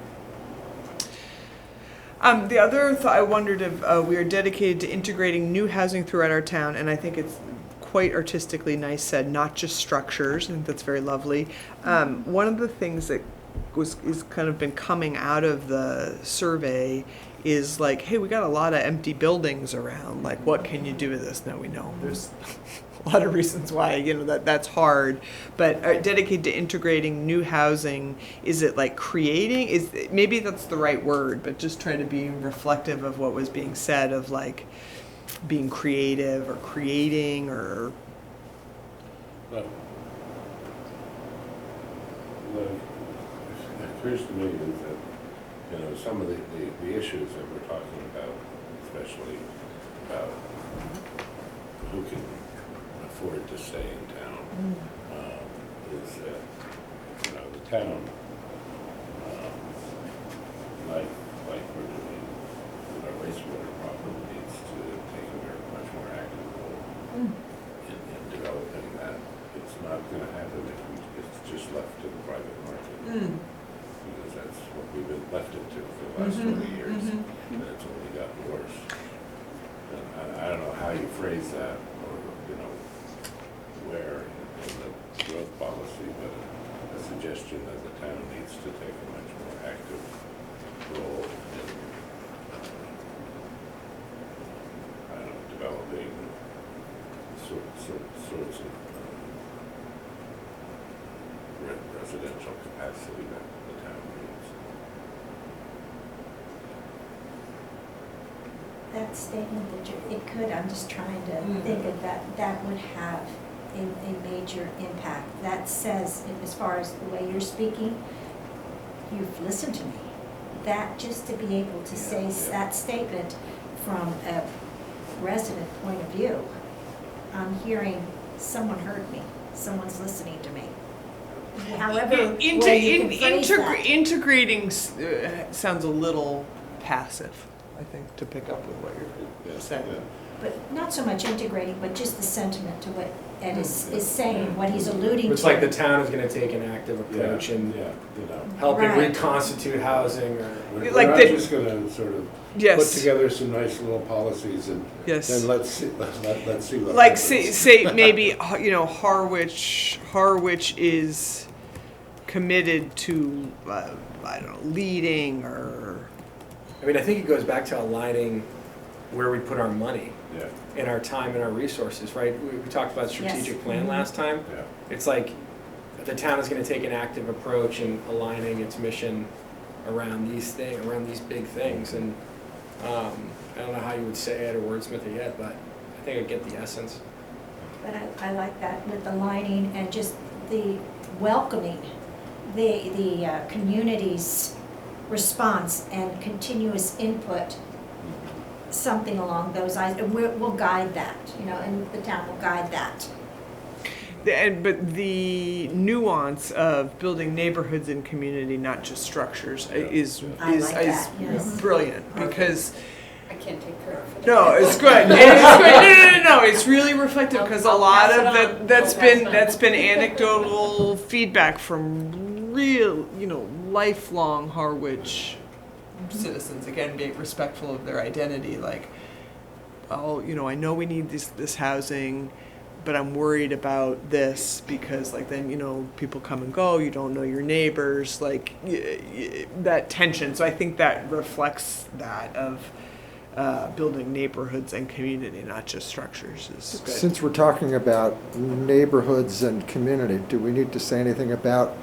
The other I wondered if we are dedicated to integrating new housing throughout our town, and I think it's quite artistically nice said, not just structures. I think that's very lovely. One of the things that is kind of been coming out of the survey is like, hey, we got a lot of empty buildings around. Like, what can you do with this? Now we know there's a lot of reasons why, you know, that's hard. But dedicated to integrating new housing, is it like creating? Maybe that's the right word, but just try to be reflective of what was being said of like being creative or creating or. But what occurs to me is that, you know, some of the issues that we're talking about, especially about who can afford to stay in town, is that, you know, the town, like we're doing with our wastewater problem, needs to take a very much more active role what we've been left it to for the last 20 years, and it's only gotten worse. And I don't know how you phrase that, or, you know, where in the growth policy, but a suggestion that the town needs to take a much more active role in, I don't know, developing sorts of residential capacity that the town needs. That statement that it could, I'm just trying to think of that would have a major impact. That says, as far as the way you're speaking, you've listened to me. That, just to be able to say that statement from a resident point of view, I'm hearing someone heard me, someone's listening to me. However, way you can phrase that. Integrating sounds a little passive, I think, to pick up with what you're saying. Yeah. But not so much integrating, but just the sentiment to what Ed is saying, what he's alluding to. It's like the town is gonna take an active approach and Yeah, you know. helping Right. reconstitute housing or. We're Like not the- just gonna sort of Yes. put together some nice little policies and Yes. then let's see what Like happens. say maybe you know Harwich is committed to I don't know, leading or I mean, I think it goes back to aligning where we put our money Yeah, and our time and our resources, right? We talked about strategic plan last time. yeah. It's like the town is going to take an active approach in aligning its mission around these big things. And I don't know how you would say it or wordsmith it yet, but I think I get the essence. But I like that with the lining and just the welcoming, the community's response and continuous input, something along those lines. And we'll guide that, you know, and the town will guide that. but the nuance of building neighborhoods and community, not just structures, is I like that, yes. brilliant because. I can't take credit for that. No, it's good. It's good. No. It's really reflective because a lot pass of it on. that's I'll pass been it on. that's been anecdotal feedback from real, you know, lifelong Harwich citizens. Again, being respectful of their identity. Like, oh, you know, I know we need this housing, but I'm worried about this because, like, then you know, people come and go. You don't know your neighbors. Like that tension. So I think that reflects that of. Building neighborhoods and community, not just structures, is good. Since we're talking about neighborhoods and community, do we need to say anything about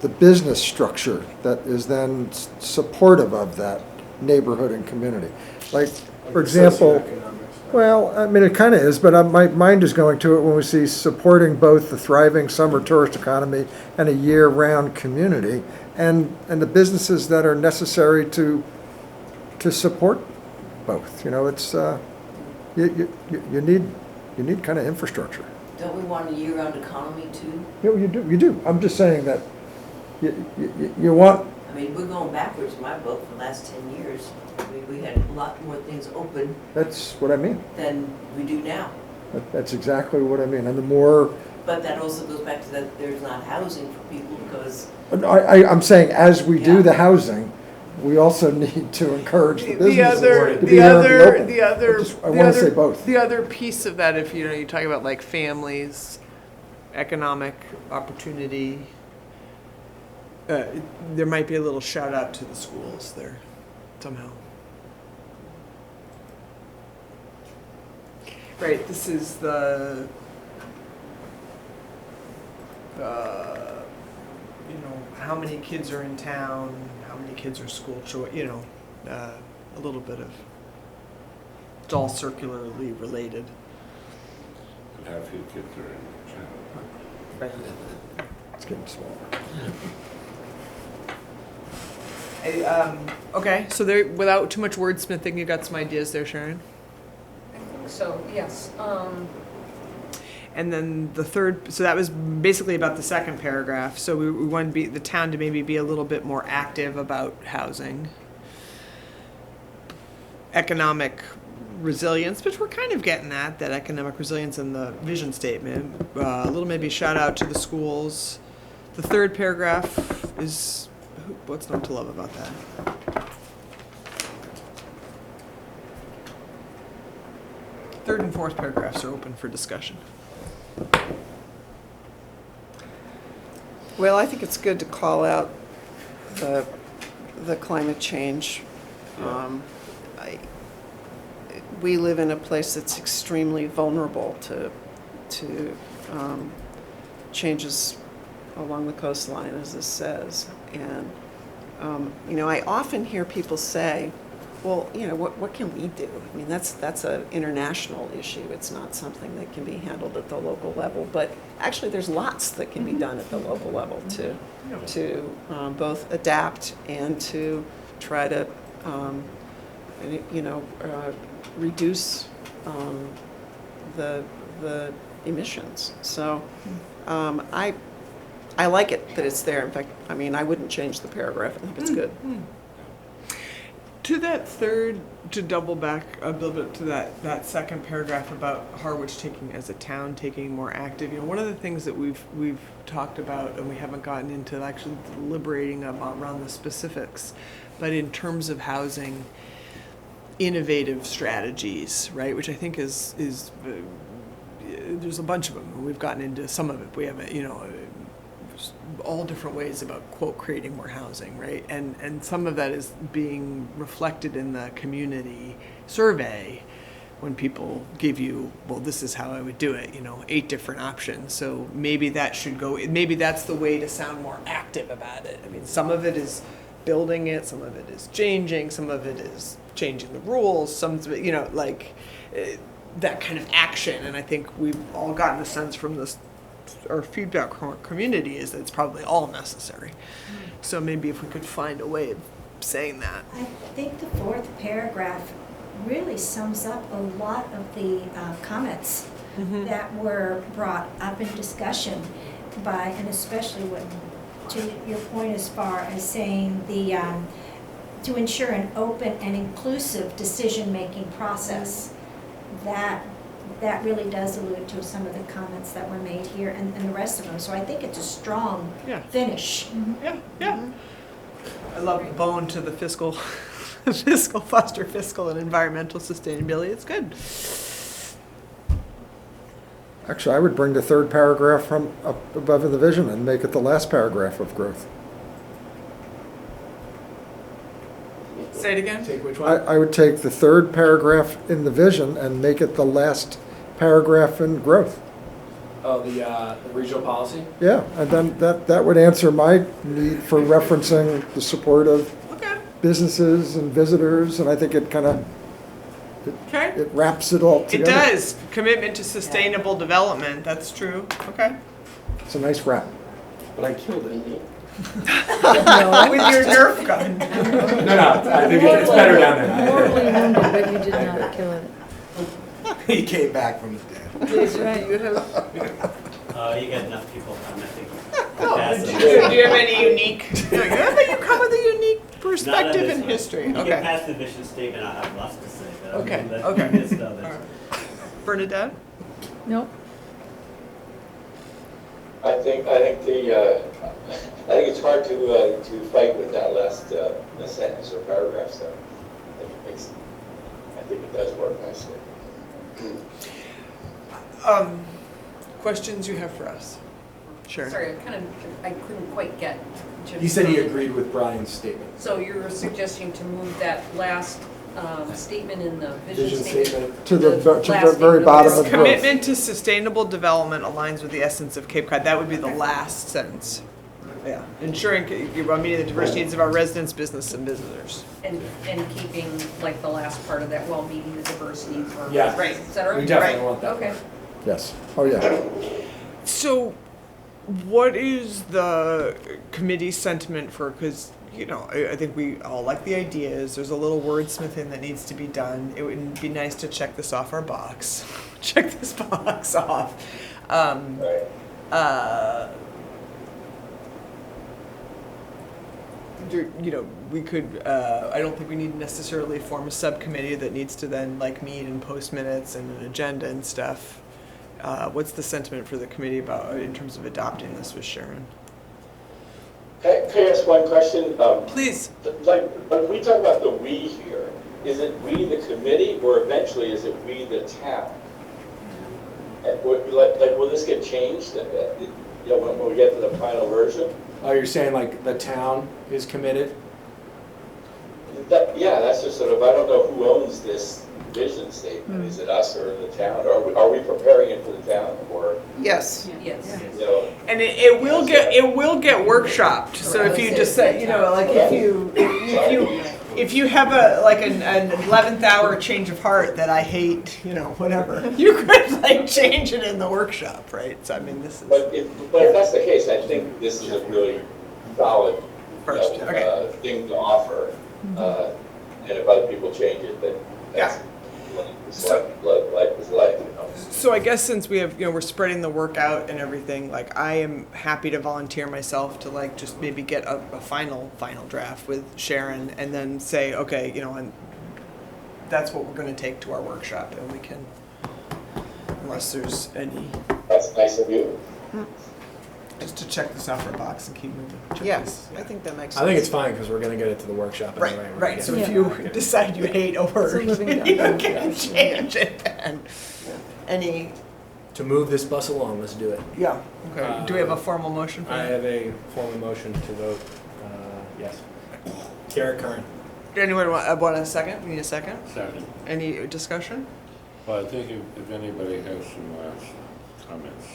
the business structure that is then supportive of that neighborhood and community? Like, for example, Socioeconomics. well, I mean, it kind of is, but my mind is going to it when we see supporting both the thriving summer tourist economy and a year-round community, and the businesses that are necessary to support both. You know, it's you need kind of infrastructure. Don't we want a year-round economy too? You do. I'm just saying that you want. I mean, we're going backwards in my book for the last 10 years. I mean, we had a lot more things open That's what I mean. than we do now. That's exactly what I mean. And the more But that also goes back to that there's not housing for people because I'm saying, as we do the housing, we also need to encourage the businesses to be here and be open. I want to say both. The other piece of that, if you know, you talk about like families, economic opportunity, there might be a little shout out to the schools there somehow. Right, this is the you know, how many kids are in town, how many kids are school choice, you know, a little bit of, it's all circularly related. And how few kids are in channel. Right. It's getting smaller. Okay, so there, without too much wordsmithing, you got some ideas there, Sharon? I think so, yes. And then the third, so that was basically about the second paragraph. So we want the town to maybe be a little bit more active about housing. Economic resilience, which we're kind of getting at, that economic resilience in the vision statement. A little maybe shout out to the schools. The third paragraph is What's not to love about that? Third and fourth paragraphs are open for discussion. Well, I think it's good to call out the climate change. We live in a place that's extremely vulnerable to changes along the coastline, as this says. And, I often hear people say, well, what can we do? I mean, that's an international issue. It's not something that can be handled at the local level. But actually, there's lots that can be done at the local level to both adapt and to try to, reduce the emissions. So I like it that it's there. In fact, I wouldn't change the paragraph. I think it's good. To that third, to double back a little bit to that second paragraph about Harwich as a town taking more active, one of the things that we've talked about, and we haven't gotten into actually deliberating about around the specifics, but in terms of housing, innovative strategies, right, which I think is there's a bunch of them. We've gotten into some of it. We have all different ways about, quote, creating more housing, right? And some of that is being reflected in the community survey when people give you, well, this is how I would do it, 8 different options. So maybe that should go, maybe that's the way to sound more active about it. Some of it is building it, some of it is changing, some of it is changing the rules, some of it, that kind of action. And I think we've all gotten a sense from this, our feedback from our community is that it's probably all necessary. So maybe if we could find a way of saying that. I think the fourth paragraph really sums up a lot of the comments that were brought up in discussion by, and especially to your point as far as saying to ensure an open and inclusive decision-making process. That really does allude to some of the comments that were made here and the rest of them. So I think it's a strong finish. Yeah. I love the bone to the fiscal, foster fiscal and environmental sustainability. It's good. Actually, I would bring the third paragraph from up above in the vision and make it the last paragraph of growth. Say it again. Take which one? I would take the third paragraph in the vision and make it the last paragraph in growth. Oh, the regional policy? Yeah, and then that would answer my need for referencing the support of businesses and visitors, and I think it kind of it wraps it all It together. does. Commitment to sustainable development. That's true. Okay. It's a nice wrap. But I killed it. With your Nerf gun. No, I think it's better down there. Mortally wounded, but you did not kill it. He came back from the dead. That's right. You got enough people commenting. Do you have any unique? You come with a unique perspective in history. You Okay. get past the mission statement, I've lost to say. But Okay. that's Okay. missed others. Bernadette? Nope. I think it's hard to fight with that last sentence or paragraph. So I think it does work nicely. Questions you have for us? Sure. Sorry, I couldn't quite get. He said he agreed with Brian's statement. So you're suggesting to move that last statement in the vision Vision statement? statement. To the last very statement. bottom of growth. Commitment to sustainable development aligns with the essence of Cape Cod. That would be the last sentence. Yeah. Ensuring meeting the diverse needs of our residents, business, and visitors. And keeping like the last part of that, while meeting the diverse needs of our Yeah. residents, et cetera? We definitely Right. want that. Okay. Yes. Oh, yeah. So, what is the committee's sentiment for, because, I think we all like the ideas, there's a little wordsmithing that needs to be done. It would be nice to check this off our box. Check this box off. We could, I don't think we need to necessarily form a subcommittee that needs to then meet and post minutes and an agenda and stuff. What's the sentiment for the committee about in terms of adopting this with Sharon? Can I ask one question? Please. Like, when we talk about the we here, is it we the committee, or eventually is it we the town? And will this get changed, when we get to the final version? Oh, you're saying like the town is committed? Yeah, that's just sort of, I don't know who owns this vision statement. Is it us or the town? Are we preparing it for the town, or, Yes. Yes. And it will get workshopped. So if you just say, like if you have an 11th hour change of heart that I hate, whatever, you could like change it in the workshop, right? So I mean, this is. But if that's the case, I think this is a really solid First, okay. Thing to offer. And if other people change it, then that's what life is like. So I guess since we have, we're spreading the work out and everything, like I am happy to volunteer myself to like just maybe get a final draft with Sharon and then say, okay, and that's what we're going to take to our workshop, and we can, unless there's any. That's nice of you. Just to check this off our box and keep moving. Yes, I think that makes sense. I think it's fine because we're gonna get it to the workshop anyway. Right. So if you decide you hate a word, you can change it then. Any? To move this bus along, let's do it. Yeah. Okay. Do we have a formal motion for I that? have a formal motion to vote, yes. Garrett Curran. Anyone want a second? We need a second? Second. Any discussion? Well, I think if anybody has some last comments,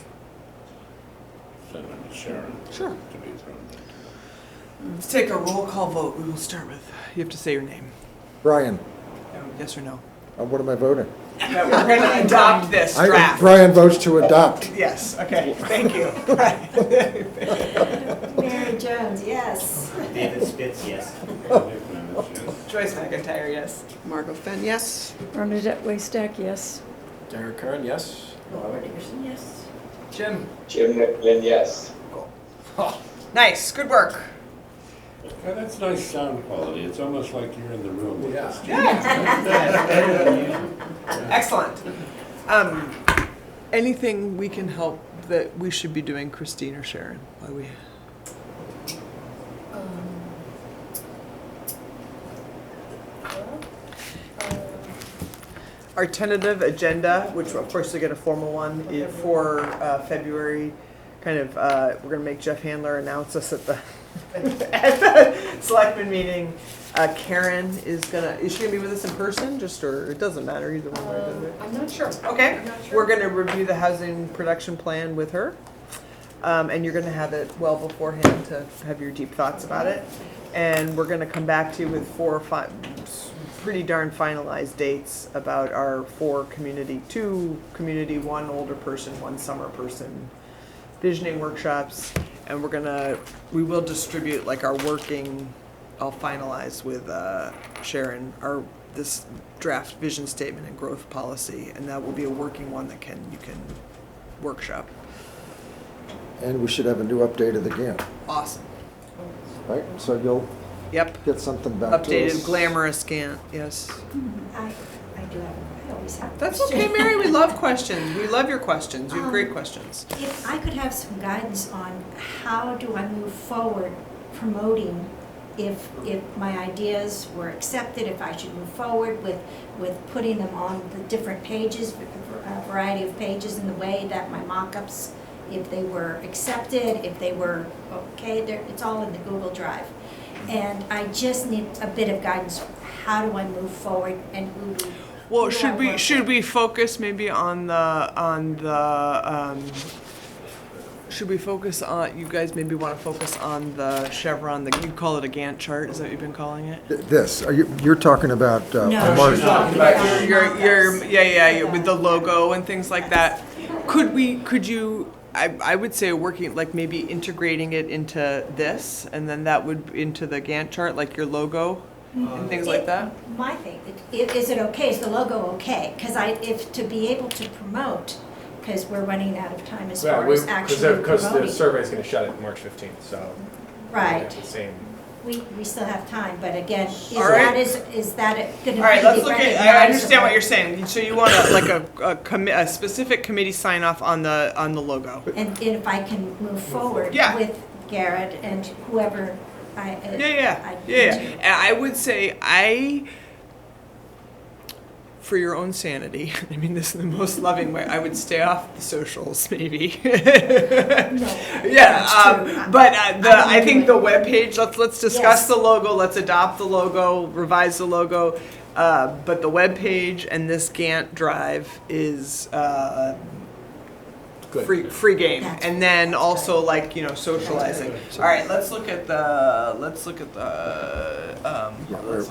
send them to Sharon. Sure. To be thrown in. Let's take a roll call vote. We will start with, you have to say your name. Brian, Yes or no? what am I voting? That we're going to adopt this draft. Brian votes to adopt. Yes, okay, thank you. Mary Jones, yes. David Spitz, yes. Joyce McIntyre, yes. Margot Fenn, yes. Bernadette Waystack, yes. Garrett Curran, yes. Laura Dickerson, yes. Jim? Jim Nicklin, yes. Nice, good work. Yeah, that's nice sound quality. It's almost like you're in the room with us. Excellent. Anything we can help that we should be doing, Christine or Sharon? While we... Our tentative agenda, which of course we get a formal one, is for February. Kind of, we're going to make Jeff Handler announce us at the selectmen meeting. Karen is she gonna be with us in person? Or it doesn't matter either one way, does it? I'm not sure. Okay, I'm not sure. we're gonna review the housing production plan with her. And you're gonna have it well beforehand to have your deep thoughts about it. And we're gonna come back to you with 4 or 5 pretty darn finalized dates about our 4 community, 2 community, 1 older person, 1 summer person visioning workshops. And we will distribute like our working, I'll finalize with Sharon, this draft vision statement and growth policy, and that will be a working one that you can workshop. And we should have a new update of the GAN, Awesome. right? So you'll Yep. get something back to us. Updated, glamorous Gantt, yes. I do have, I always have. That's okay, Mary, we love questions. We love your questions. You have great questions. If I could have some guidance on how do I move forward promoting, if my ideas were accepted, if I should move forward with putting them on the different pages, a variety of pages in the way that my mock-ups, if they were accepted, if they were okay, it's all in the Google Drive. And I just need a bit of guidance. How do I move forward, and who do Well, who do I work with? should we focus maybe on the should we focus on, you guys maybe want to focus on the chevron, you call it a Gantt chart, is that what you've been calling it? This, you're talking about No, March. she's talking about Your with the logo and things like that. Could you, I would say working, like maybe integrating it into this, and then that would into the Gantt chart, like your logo and things like that? My thing, is it okay, is the logo okay? Because if to be able to promote, because we're running out of time as far as actually Because the promoting. survey's gonna shut it March 15th, so. Right, It's the same. we still have time, but again, is All right. that gonna be All right, let's look at, I understand what recognizable? you're saying. So you want a specific committee sign off on the logo. And if I can move forward Yeah. with Garrett and whoever Yeah. I would say for your own sanity, I mean this in the most loving way, I would stay off the socials maybe. No, Yeah, that's true. but I do think it. the webpage, let's discuss Yes. the logo, let's adopt the logo, revise the logo. But the webpage and this Gantt drive is Good. free game. That's And then right. also like, socializing. All right, let's look at the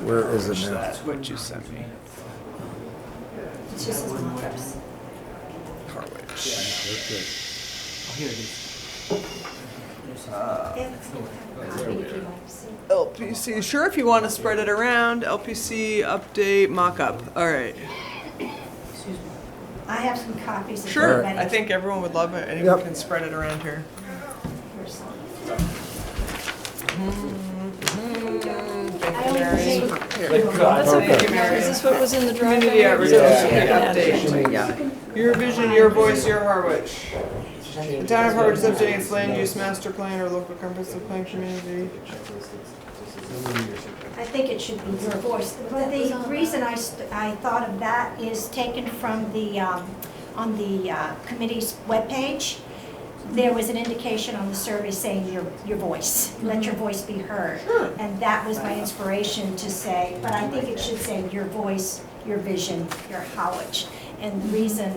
where is it now? That's what you sent me. It's just as mock-ups. Harwich. Here it is. Copy if you'd like to see. LPC, sure, if you want to spread it around, LPC update mock-up. All right. I have some copies of Sure, everybody. I think everyone would love it. Anyone Yep. can spread it around here. Here's some. Thank I you, only Mary. paid- That's okay. Thank you, Mary. Is this what was in the drive? Community outreach. Yeah. Yeah. Your vision, your voice, your Harwich. The town of Harwich is updating its land use master plan or local comprehensive plan community. I think it should be your voice. The reason I thought of that is taken from the, on the committee's webpage. There was an indication on the survey saying your voice, let your voice be heard. And that was my inspiration to say, but I think it should say your voice, your vision, your Harwich. And the reason,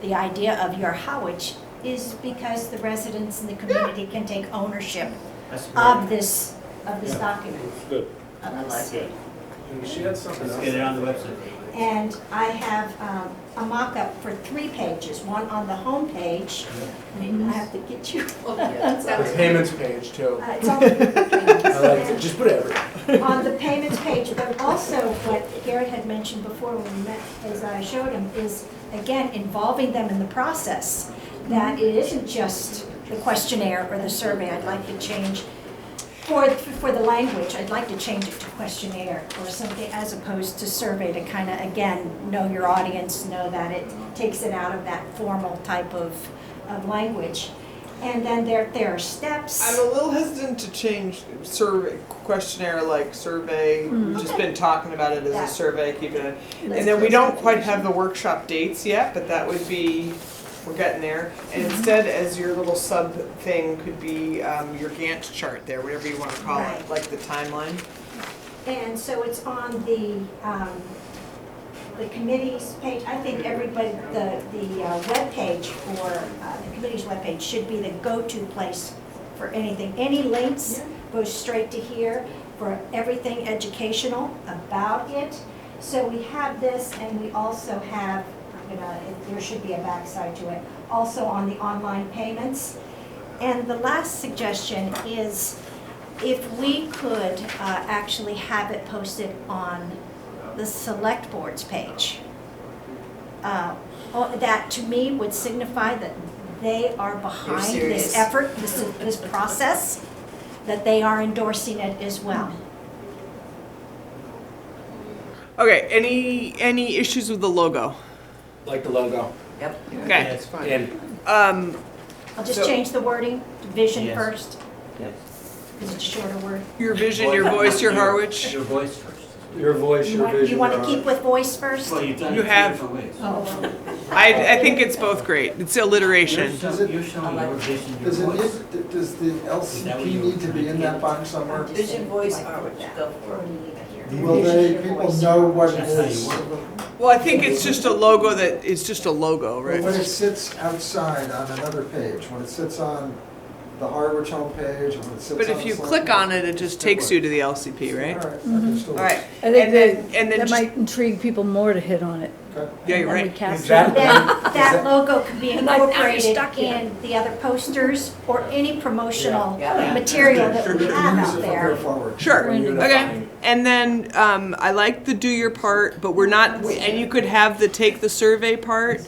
the idea of your Harwich is because the residents in the community can take ownership That's of great. this document. It's good. Of this. She had something Let's get it on the website. And I have a mock-up for 3 pages, one on the home page. I have to get you. The payments page too. It's on the I like to just put everything. on the payments page, but also what Gary had mentioned before when we met, as I showed him, is again, involving them in the process. That it isn't just the questionnaire or the survey. I'd like to change, for the language, I'd like to change it to questionnaire or something as opposed to survey to kind of, again, know your audience, know that it takes it out of that formal type of language. And then there are steps. I'm a little hesitant to change survey, questionnaire like survey. We've just been talking about it as Yeah. a survey, keeping it. And then we don't quite have the workshop dates yet, but that would be, we're getting there. And instead, as your little sub thing could be your Gantt chart there, whatever you want to call it, Right. like the timeline. And so it's on the committee's page. I think everybody, the webpage for, the committee's webpage should be the go-to place for anything. Any links go straight to here for everything educational about it. So we have this, and we also have, there should be a backside to it, also on the online payments. And the last suggestion is if we could actually have it posted on the select board's page. That to me would signify that they are behind this effort, this process, that they are endorsing it as well. Okay, any issues with the logo? Like the logo. Yep. Okay. Yeah, it's fine. And I'll just So- change the wording to vision Yes. first, Yes. because it's a shorter word. Your vision, your voice, your Harwich. Your voice first. your voice, your vision. You want your to keep with voice first? Well, you've done You it have- 2 different ways. Oh, I think it's both great. It's alliteration. Does it- You're showing your vision, your Does it voice. need, does the LCP need to be in that box somewhere? just Vision, saying, voice, like Harwich, that. go for it. Or leave it here. Will they, people know what it That's how you is? want Well, I think it's just a logo that, it's just a logo, But when it right? sits outside on another page, when it sits on the Harwich homepage, or when it sits on But the if you select click board- on it, it just takes you to the LCP, right? All right, I can still. All right. I think And then that just- might intrigue people more to hit on it. Okay. Yeah, you're And then we right. capture that- it. Then Is that logo could be And now you're incorporated stuck in. in the other posters or any promotional Yeah. material that we You can have use out it from there. here forward. Sure. Unifying. Okay. And then I like the do your part, but we're not. And you could have the take the survey part,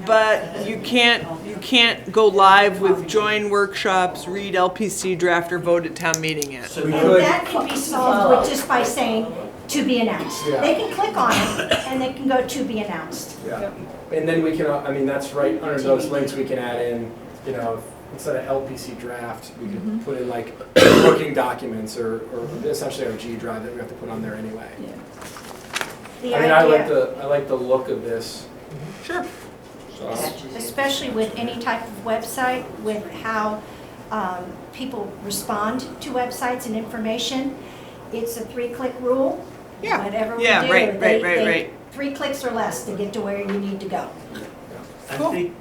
but you can't go live with join workshops, read LPC draft, or vote at town meeting yet. So We now- could- That can be solved with just by saying to be announced. Yeah. They can click on it and they can go to be announced. Yeah. And then we can, I mean, that's right under those links, we can add in, instead of LPC draft, we could put in like working documents or essentially our G drive that we have to put on there anyway. The I mean, I idea, like the look of this. Sure. So, especially with any type of website, with how people respond to websites and information, it's a 3-click rule. Yeah. Whatever we Yeah, do, right. 3 clicks or less to get to where you need to go. Cool.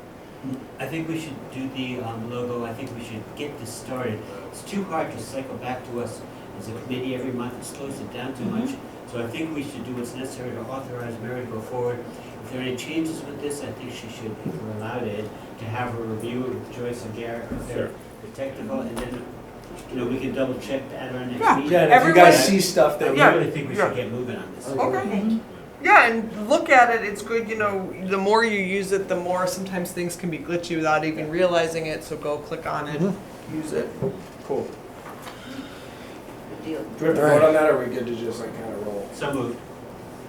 I think we should do the logo. I think we should get this started. It's too hard to cycle back to us as a committee every month. It slows it down too much. So I think we should do what's necessary to authorize Mary to go forward. If there are any changes with this, I think she should, if we're allowed it, to have her review it with Joyce and Garrett if they're technical, and then, we can double check at our next meeting. Yeah, and if you guys see stuff I that really think we should get moving on this. Okay. Yeah, and look at it, it's good, the more you use it, the more sometimes things can be glitchy without even realizing it, so go click on it, use it. cool. Good deal. Do we have to vote on that, or are we good to just like kind of roll? So moved.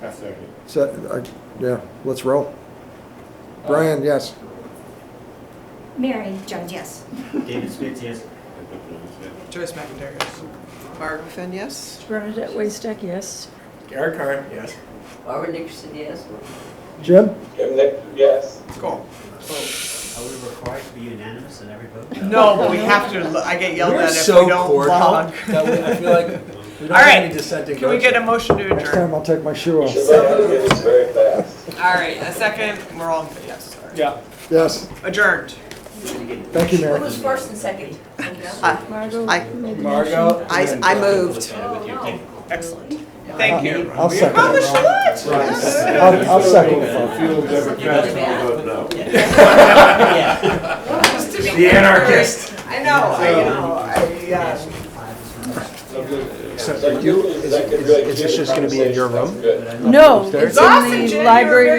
A second. So, yeah, let's roll. Brian, yes. Mary Jones, yes. David Spitz, yes. Joyce McIntyre, yes. Margaret Finn, yes? Bernadette Waystek, yes. Garrett Curran, yes. Barbara Nickerson, yes. Jim? Kevin Nick, yes. Cool. Are we required to be unanimous in every vote? No, but we have to, I get yelled We're at if so we don't cordial log. that I feel like we don't All right. have any dissenting Can we votes. get a motion to Next adjourn? time I'll take my shoe You off. should learn how to do this very fast. All right, a second, we're all, yes, sorry. Yeah. Yes, Adjourned. thank you, Who Mary. was first and second? Margot I- made the Margot. I moved. Excellent. Thank you. I'll second Probably it. should. I'll second A it. few Democrats will vote no. Yeah. Just to be The anarchist. I know, So are you, is this just gonna be in your room? No, Upstairs? it's in the library